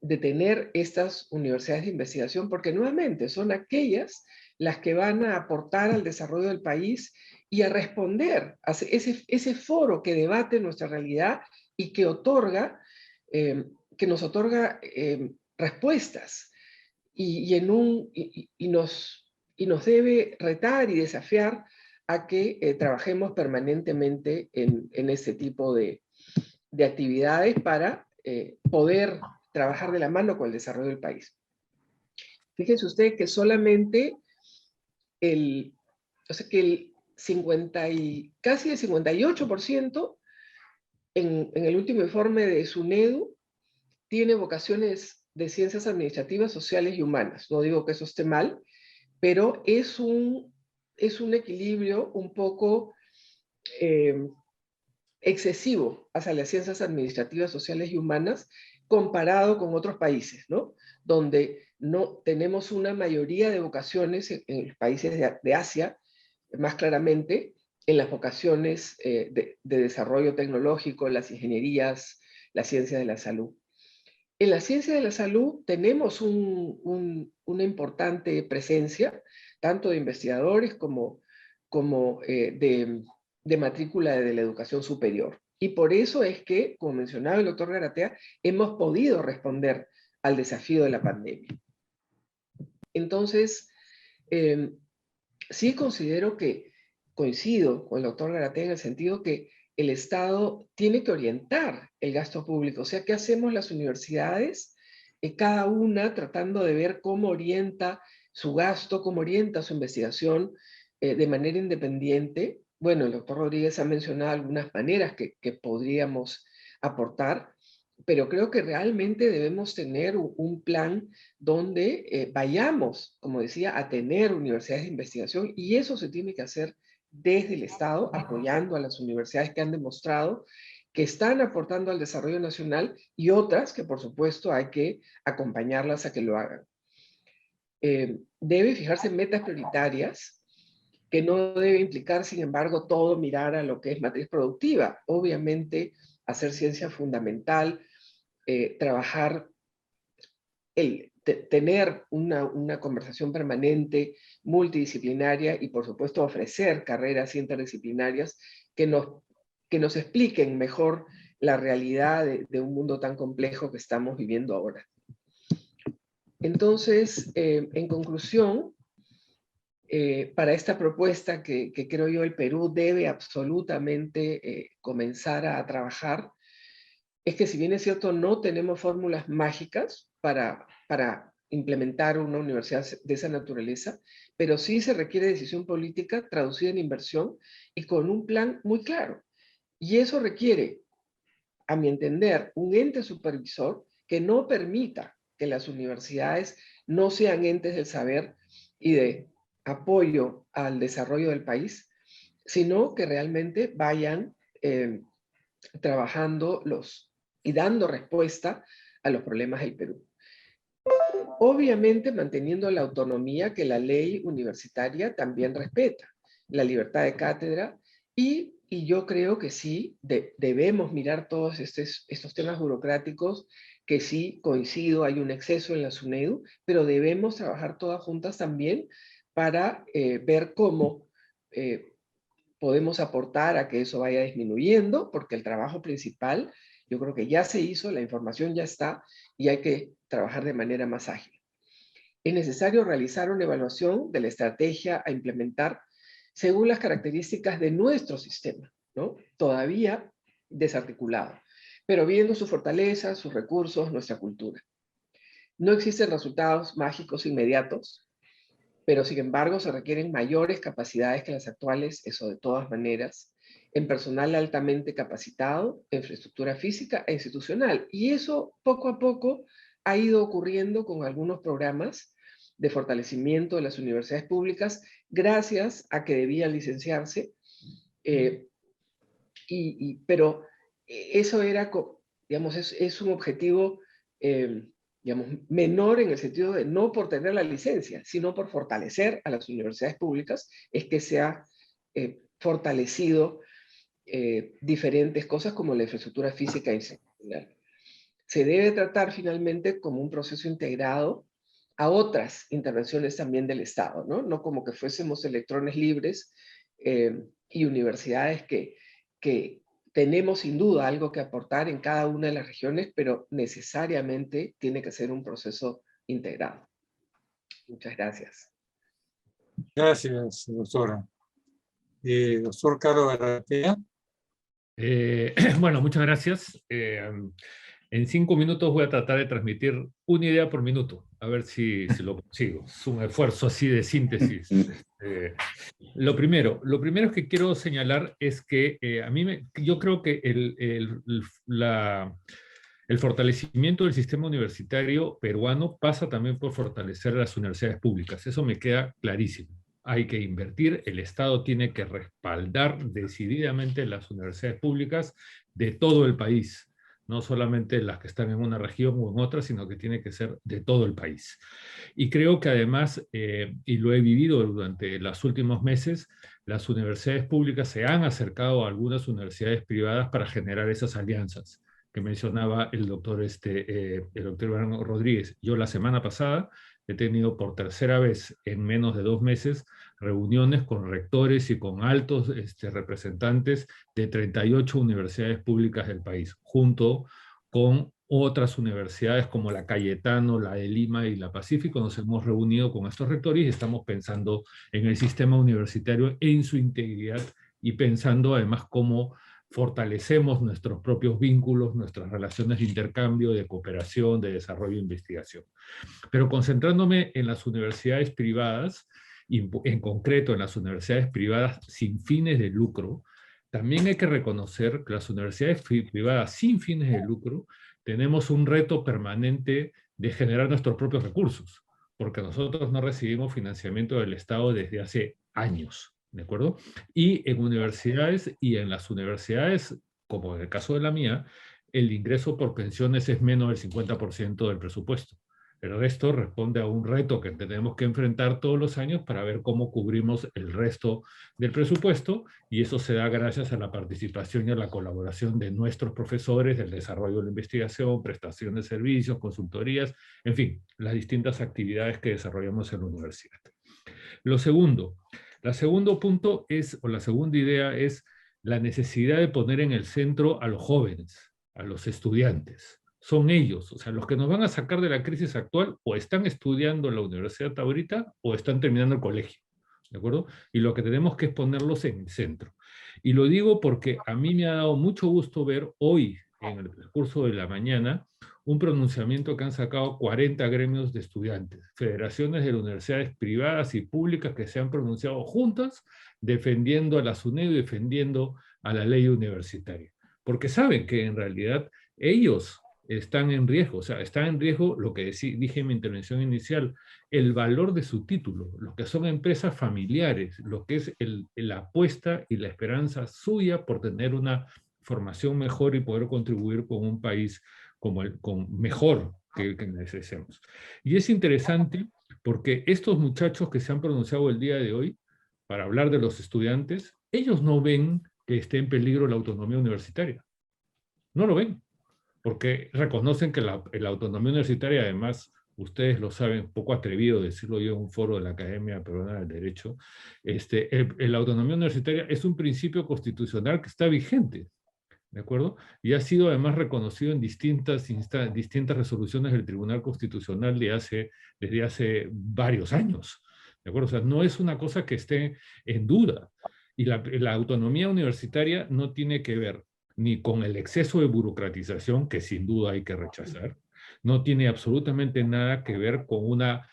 Speaker 4: de tener estas universidades de investigación, porque nuevamente son aquellas las que van a aportar al desarrollo del país y a responder a ese foro que debate nuestra realidad y que nos otorga respuestas y nos debe retar y desafiar a que trabajemos permanentemente en este tipo de actividades para poder trabajar de la mano con el desarrollo del país. Fíjense ustedes que solamente casi el 58% en el último informe de SUNEDU tiene vocaciones de ciencias administrativas, sociales y humanas. No digo que eso esté mal, pero es un equilibrio un poco excesivo hacia las ciencias administrativas, sociales y humanas comparado con otros países, ¿no? Donde no tenemos una mayoría de vocaciones en los países de Asia, más claramente, en las vocaciones de desarrollo tecnológico, las ingenierías, las ciencias de la salud. En la ciencia de la salud tenemos una importante presencia, tanto de investigadores como de matrícula de la educación superior. Y por eso es que, como mencionaba el doctor Garatea, hemos podido responder al desafío de la pandemia. Entonces, sí considero que coincido con el doctor Garatea en el sentido que el Estado tiene que orientar el gasto público. O sea, ¿qué hacemos las universidades? Cada una tratando de ver cómo orienta su gasto, cómo orienta su investigación de manera independiente. Bueno, el doctor Rodríguez ha mencionado algunas maneras que podríamos aportar, pero creo que realmente debemos tener un plan donde vayamos, como decía, a tener universidades de investigación, y eso se tiene que hacer desde el Estado, apoyando a las universidades que han demostrado que están aportando al desarrollo nacional, y otras que por supuesto hay que acompañarlas a que lo hagan. Debe fijarse en metas prioritarias, que no debe implicar, sin embargo, todo mirar a lo que es matriz productiva. Obviamente, hacer ciencia fundamental, trabajar, tener una conversación permanente, multidisciplinaria, y por supuesto ofrecer carreras interdisciplinarias que nos expliquen mejor la realidad de un mundo tan complejo que estamos viviendo ahora. Entonces, en conclusión, para esta propuesta que creo yo el Perú debe absolutamente comenzar a trabajar, es que si bien es cierto no tenemos fórmulas mágicas para implementar una universidad de esa naturaleza, pero sí se requiere decisión política traducida en inversión y con un plan muy claro. Y eso requiere, a mi entender, un ente supervisor que no permita que las universidades no sean entes del saber y de apoyo al desarrollo del país, sino que realmente vayan trabajando y dando respuesta a los problemas del Perú. Obviamente manteniendo la autonomía que la ley universitaria también respeta, la libertad de cátedra, y yo creo que sí, debemos mirar todos estos temas burocráticos, que sí, coincido, hay un exceso en la SUNEDU, pero debemos trabajar todas juntas también para ver cómo podemos aportar a que eso vaya disminuyendo, porque el trabajo principal yo creo que ya se hizo, la información ya está, y hay que trabajar de manera más ágil. Es necesario realizar una evaluación de la estrategia a implementar según las características de nuestro sistema, ¿no? Todavía desarticulado, pero viendo sus fortalezas, sus recursos, nuestra cultura. No existen resultados mágicos inmediatos, pero sin embargo se requieren mayores capacidades que las actuales, eso de todas maneras, en personal altamente capacitado, infraestructura física e institucional. Y eso poco a poco ha ido ocurriendo con algunos programas de fortalecimiento de las universidades públicas, gracias a que debían licenciarse, pero eso era, digamos, es un objetivo digamos, menor en el sentido de no por tener la licencia, sino por fortalecer a las universidades públicas, es que se ha fortalecido diferentes cosas como la infraestructura física e institucional. Se debe tratar finalmente como un proceso integrado a otras intervenciones también del Estado, ¿no? No como que fuésemos electrones libres y universidades que tenemos sin duda algo que aportar en cada una de las regiones, pero necesariamente tiene que ser un proceso integrado. Muchas gracias.
Speaker 1: Gracias, doctora. Doctor Carlos Garatea.
Speaker 5: Bueno, muchas gracias. En 5 minutos voy a tratar de transmitir una idea por minuto, a ver si lo consigo. Es un esfuerzo así de síntesis. Lo primero es que quiero señalar es que yo creo que el fortalecimiento del sistema universitario peruano pasa también por fortalecer las universidades públicas. Eso me queda clarísimo. Hay que invertir, el Estado tiene que respaldar decididamente las universidades públicas de todo el país, no solamente las que están en una región o en otra, sino que tiene que ser de todo el país. Y creo que además, y lo he vivido durante los últimos meses, las universidades públicas se han acercado a algunas universidades privadas para generar esas alianzas que mencionaba el doctor Iván Rodríguez. Yo la semana pasada he tenido por tercera vez en menos de 2 meses reuniones con rectores y con altos representantes de 38 universidades públicas del país, junto con otras universidades como la Cayetano, la de Lima y la Pacífico. Nos hemos reunido con estos rectores y estamos pensando en el sistema universitario en su integridad y pensando además cómo fortalecemos nuestros propios vínculos, nuestras relaciones de intercambio, de cooperación, de desarrollo e investigación. Pero concentrándome en las universidades privadas, y en concreto en las universidades privadas sin fines de lucro, también hay que reconocer que las universidades privadas sin fines de lucro tenemos un reto permanente de generar nuestros propios recursos, porque nosotros no recibimos financiamiento del Estado desde hace años, ¿de acuerdo? Y en universidades, y en las universidades, como en el caso de la mía, el ingreso por pensiones es menos del 50% del presupuesto. El resto responde a un reto que tenemos que enfrentar todos los años para ver cómo cubrimos el resto del presupuesto, y eso se da gracias a la participación y a la colaboración de nuestros profesores, del desarrollo de la investigación, prestación de servicios, consultorías, en fin, las distintas actividades que desarrollamos en la universidad. La segunda idea es la necesidad de poner en el centro a los jóvenes, a los estudiantes. Son ellos, o sea, los que nos van a sacar de la crisis actual, o están estudiando en la universidad ahorita o están terminando el colegio, ¿de acuerdo? Y lo que tenemos que es ponerlos en el centro. Y lo digo porque a mí me ha dado mucho gusto ver hoy, en el transcurso de la mañana, un pronunciamiento que han sacado 40 gremios de estudiantes, federaciones de universidades privadas y públicas que se han pronunciado juntas defendiendo a la SUNEDU y defendiendo a la ley universitaria. Porque saben que en realidad ellos están en riesgo, o sea, está en riesgo lo que dije en mi intervención inicial, el valor de su título, lo que son empresas familiares, lo que es la apuesta y la esperanza suya por tener una formación mejor y poder contribuir con un país mejor que el que necesitamos. Y es interesante porque estos muchachos que se han pronunciado el día de hoy para hablar de los estudiantes, ellos no ven que esté en peligro la autonomía universitaria. No lo ven, porque reconocen que la autonomía universitaria, además, ustedes lo saben, poco atrevido decirlo yo en un foro de la Academia Peruana del Derecho, la autonomía universitaria es un principio constitucional que está vigente, ¿de acuerdo? Y ha sido además reconocido en distintas resoluciones del Tribunal Constitucional desde hace varios años, ¿de acuerdo? O sea, no es una cosa que esté en duda. Y la autonomía universitaria no tiene que ver ni con el exceso de burocratización, que sin duda hay que rechazar, no tiene absolutamente nada que ver con una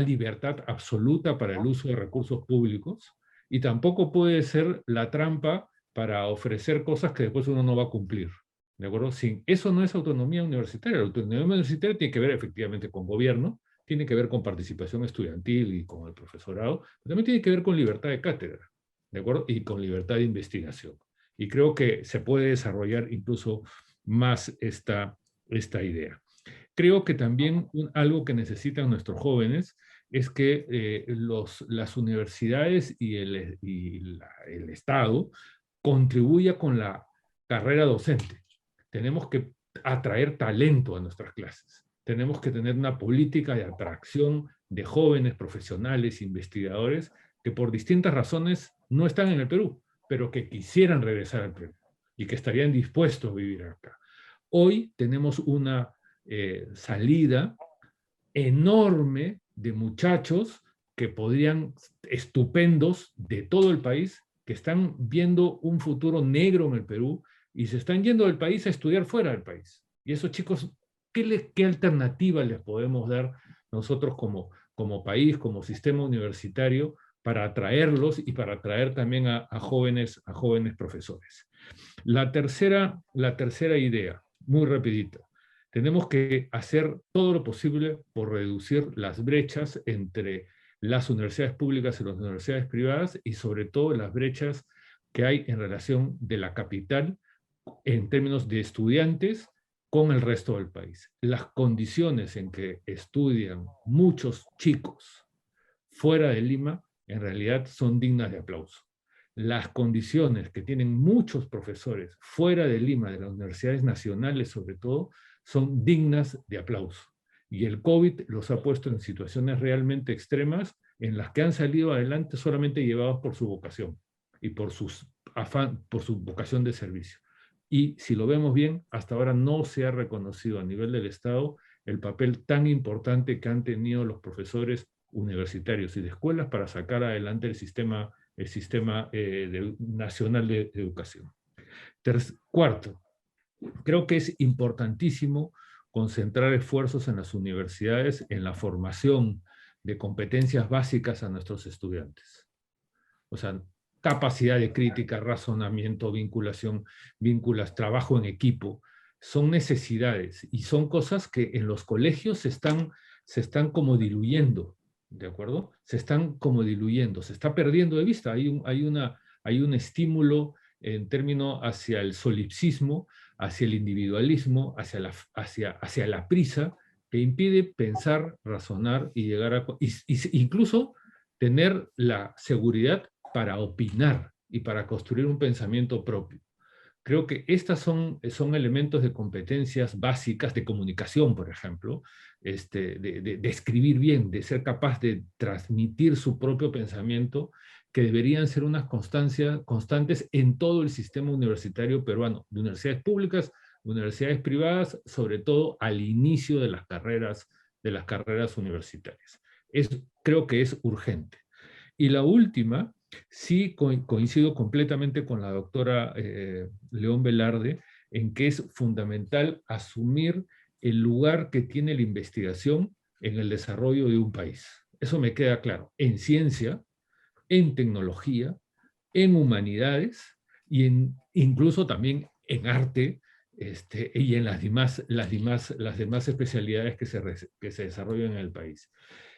Speaker 5: libertad absoluta para el uso de recursos públicos, y tampoco puede ser la trampa para ofrecer cosas que después uno no va a cumplir, ¿de acuerdo? Eso no es autonomía universitaria. La autonomía universitaria tiene que ver efectivamente con gobierno, tiene que ver con participación estudiantil y con el profesorado, pero también tiene que ver con libertad de cátedra, ¿de acuerdo? Y con libertad de investigación. Y creo que se puede desarrollar incluso más esta idea. Creo que también algo que necesitan nuestros jóvenes es que las universidades y el Estado contribuya con la carrera docente. Tenemos que atraer talento a nuestras clases. Tenemos que tener una política de atracción de jóvenes profesionales, investigadores, que por distintas razones no están en el Perú, pero que quisieran regresar al Perú y que estarían dispuestos a vivir acá. Hoy tenemos una salida enorme de muchachos que podrían, estupendos de todo el país, que están viendo un futuro negro en el Perú y se están yendo del país a estudiar fuera del país. Y esos chicos, ¿qué alternativa les podemos dar nosotros como país, como sistema universitario, para atraerlos y para atraer también a jóvenes profesores? La tercera idea, muy rapidita. Tenemos que hacer todo lo posible por reducir las brechas entre las universidades públicas y las universidades privadas, y sobre todo las brechas que hay en relación de la capital en términos de estudiantes con el resto del país. Las condiciones en que estudian muchos chicos fuera de Lima en realidad son dignas de aplauso. Las condiciones que tienen muchos profesores fuera de Lima, de las universidades nacionales sobre todo, son dignas de aplauso. Y el COVID los ha puesto en situaciones realmente extremas en las que han salido adelante solamente llevados por su vocación y por su vocación de servicio. Y si lo vemos bien, hasta ahora no se ha reconocido a nivel del Estado el papel tan importante que han tenido los profesores universitarios y de escuelas para sacar adelante el sistema nacional de educación. Cuarto, creo que es importantísimo concentrar esfuerzos en las universidades en la formación de competencias básicas a nuestros estudiantes. O sea, capacidad de crítica, razonamiento, vinculación, trabajo en equipo, son necesidades y son cosas que en los colegios se están como diluyendo, ¿de acuerdo? Se están como diluyendo, se está perdiendo de vista. Hay un estímulo en términos hacia el solipsismo, hacia el individualismo, hacia la prisa, que impide pensar, razonar y llegar a... incluso tener la seguridad para opinar y para construir un pensamiento propio. Creo que estas son elementos de competencias básicas de comunicación, por ejemplo, de escribir bien, de ser capaz de transmitir su propio pensamiento, que deberían ser unas constantes en todo el sistema universitario peruano, de universidades públicas, universidades privadas, sobre todo al inicio de las carreras universitarias. Creo que es urgente. Y la última, sí coincido completamente con la doctora León Velarde en que es fundamental asumir el lugar que tiene la investigación en el desarrollo de un país. Eso me queda claro, en ciencia, en tecnología, en humanidades y incluso también en arte y en las demás especialidades que se desarrollan en el país.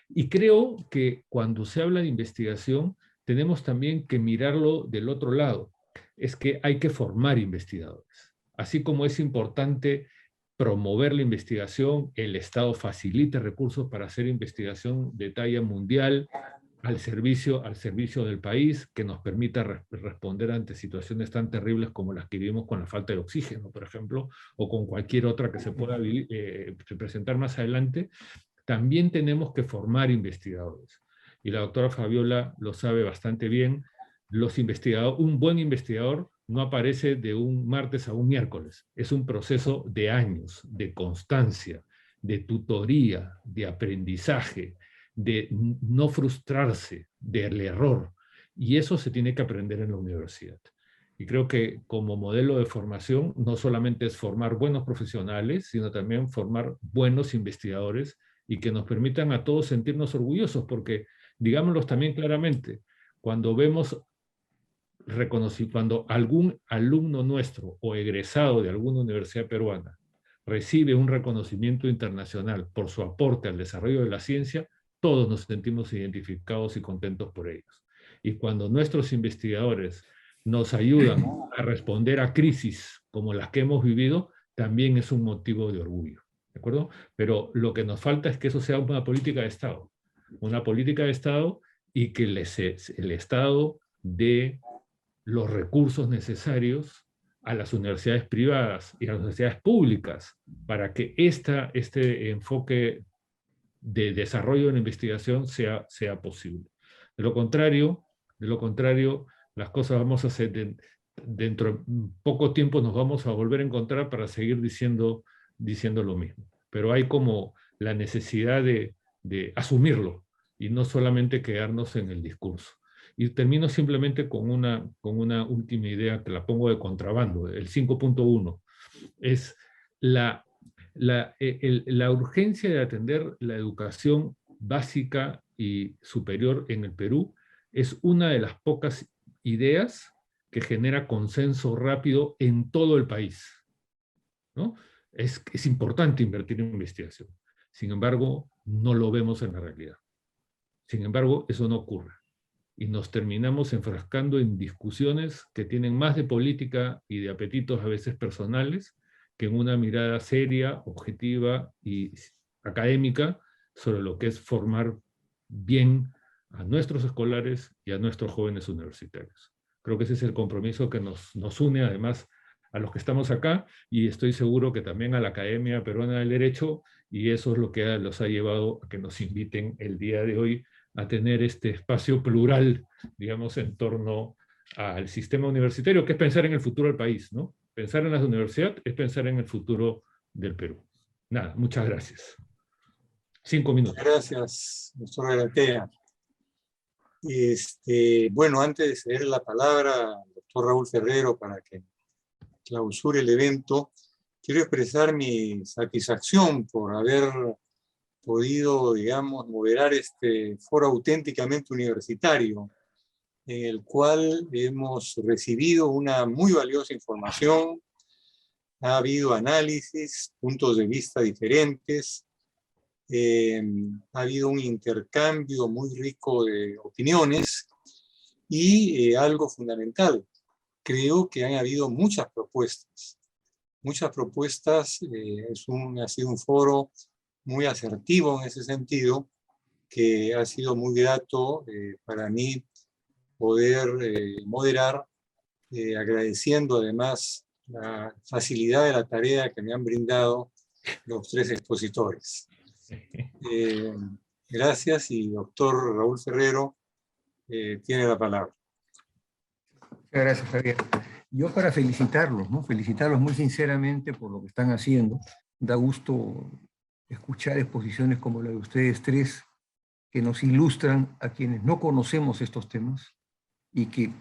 Speaker 5: Y creo que cuando se habla de investigación, tenemos también que mirarlo del otro lado. Es que hay que formar investigadores. Así como es importante promover la investigación, el Estado facilita recursos para hacer investigación de talla mundial al servicio del país, que nos permita responder ante situaciones tan terribles como las que vivimos con la falta de oxígeno, por ejemplo, o con cualquier otra que se pueda presentar más adelante. También tenemos que formar investigadores. Y la doctora Fabiola lo sabe bastante bien. Un buen investigador no aparece de un martes a un miércoles. Es un proceso de años, de constancia, de tutoría, de aprendizaje, de no frustrarse del error. Y eso se tiene que aprender en la universidad. Y creo que como modelo de formación no solamente es formar buenos profesionales, sino también formar buenos investigadores y que nos permitan a todos sentirnos orgullosos, porque, digámoslo también claramente, cuando cuando algún alumno nuestro o egresado de alguna universidad peruana recibe un reconocimiento internacional por su aporte al desarrollo de la ciencia, todos nos sentimos identificados y contentos por ellos. Y cuando nuestros investigadores nos ayudan a responder a crisis como las que hemos vivido, también es un motivo de orgullo. ¿De acuerdo? Pero lo que nos falta es que eso sea una política de Estado. Una política de Estado y que el Estado dé los recursos necesarios a las universidades privadas y a las universidades públicas para que este enfoque de desarrollo de la investigación sea posible. De lo contrario, las cosas vamos a hacer dentro de poco tiempo nos vamos a volver a encontrar para seguir diciendo lo mismo. Pero hay como la necesidad de asumirlo y no solamente quedarnos en el discurso. Y termino simplemente con una última idea que la pongo de contrabando, el 5.1. Es la urgencia de atender la educación básica y superior en el Perú es una de las pocas ideas que genera consenso rápido en todo el país, ¿no? Es importante invertir en investigación. Sin embargo, no lo vemos en la realidad. Sin embargo, eso no ocurre. Y nos terminamos enfrascando en discusiones que tienen más de política y de apetitos a veces personales que en una mirada seria, objetiva y académica sobre lo que es formar bien a nuestros escolares y a nuestros jóvenes universitarios. Creo que ese es el compromiso que nos une además a los que estamos acá, y estoy seguro que también a la Academia Peruana del Derecho, y eso es lo que los ha llevado a que nos inviten el día de hoy a tener este espacio plural, digamos, en torno al sistema universitario, que es pensar en el futuro del país, ¿no? Pensar en la universidad es pensar en el futuro del Perú. Nada, muchas gracias. 5 minutos.
Speaker 1: Gracias, doctor Garatea. Bueno, antes de ceder la palabra al doctor Raúl Ferrero para que clausure el evento, quiero expresar mi satisfacción por haber podido, digamos, moderar este foro auténticamente universitario, en el cual hemos recibido una muy valiosa información, ha habido análisis, puntos de vista diferentes, ha habido un intercambio muy rico de opiniones y algo fundamental, creo que han habido muchas propuestas. Muchas propuestas, ha sido un foro muy asertivo en ese sentido, que ha sido muy grato para mí poder moderar, agradeciendo además la facilidad de la tarea que me han brindado los tres expositores. Gracias, y doctor Raúl Ferrero tiene la palabra.
Speaker 2: Muchas gracias, Javier. Yo para felicitarlos, ¿no? Felicitarlos muy sinceramente por lo que están haciendo. Da gusto escuchar exposiciones como la de ustedes tres, que nos ilustran a quienes no conocemos estos temas y que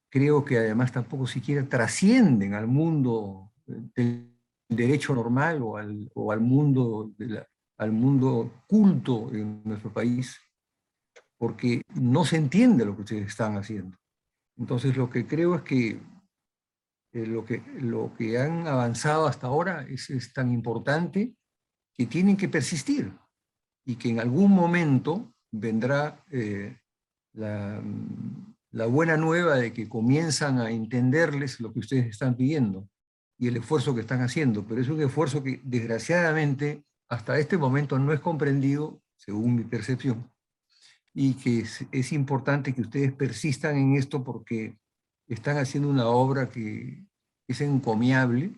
Speaker 2: creo que además tampoco siquiera trascienden al mundo del derecho normal o al mundo culto en nuestro país, porque no se entiende lo que ustedes están haciendo. Entonces lo que creo es que lo que han avanzado hasta ahora es tan importante que tienen que persistir, y que en algún momento vendrá la buena nueva de que comienzan a entenderles lo que ustedes están pidiendo y el esfuerzo que están haciendo, pero es un esfuerzo que desgraciadamente hasta este momento no es comprendido, según mi percepción, y que es importante que ustedes persistan en esto porque están haciendo una obra que es encomiable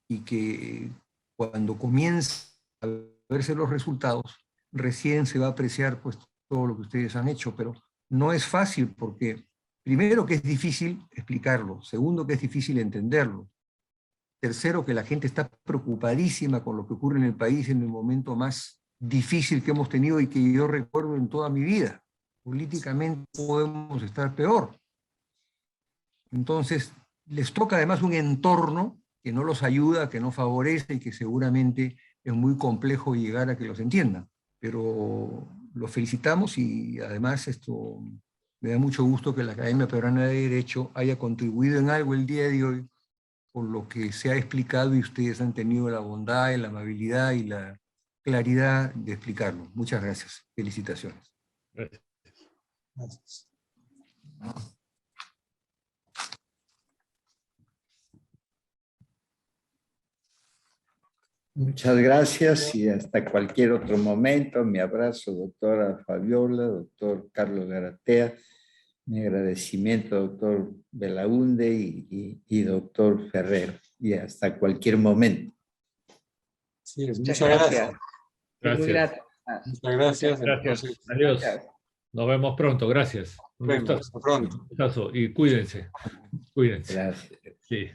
Speaker 2: y que cuando comiencen a verse los resultados, recién se va a apreciar pues todo lo que ustedes han hecho, pero no es fácil porque, primero, que es difícil explicarlo, segundo, que es difícil entenderlo, tercero, que la gente está preocupadísima con lo que ocurre en el país en el momento más difícil que hemos tenido y que yo recuerdo en toda mi vida. Políticamente podemos estar peor. Entonces, les toca además un entorno que no los ayuda, que no favorece y que seguramente es muy complejo llegar a que los entiendan. Pero los felicitamos y además esto me da mucho gusto que la Academia Peruana de Derecho haya contribuido en algo el día de hoy por lo que se ha explicado y ustedes han tenido la bondad, la amabilidad y la claridad de explicarlo. Muchas gracias. Felicitaciones.
Speaker 5: Gracias.
Speaker 1: Gracias.
Speaker 3: Muchas gracias y hasta cualquier otro momento. Mi abrazo, doctora Fabiola, doctor Carlos Garatea. Mi agradecimiento, doctor Belaunde y doctor Ferrero. Y hasta cualquier momento.
Speaker 1: Sí, muchas gracias.
Speaker 5: Gracias.
Speaker 4: Muy grato.
Speaker 1: Muchas gracias.
Speaker 5: Gracias.
Speaker 1: Entonces,
Speaker 5: Adiós.
Speaker 4: Gracias.
Speaker 5: Nos vemos pronto. Gracias. Un
Speaker 1: nos vemos.
Speaker 5: gustazo.
Speaker 1: Hasta pronto.
Speaker 5: Un gustazo. Y cuídense. Cuídense.
Speaker 3: Gracias.
Speaker 5: Sí.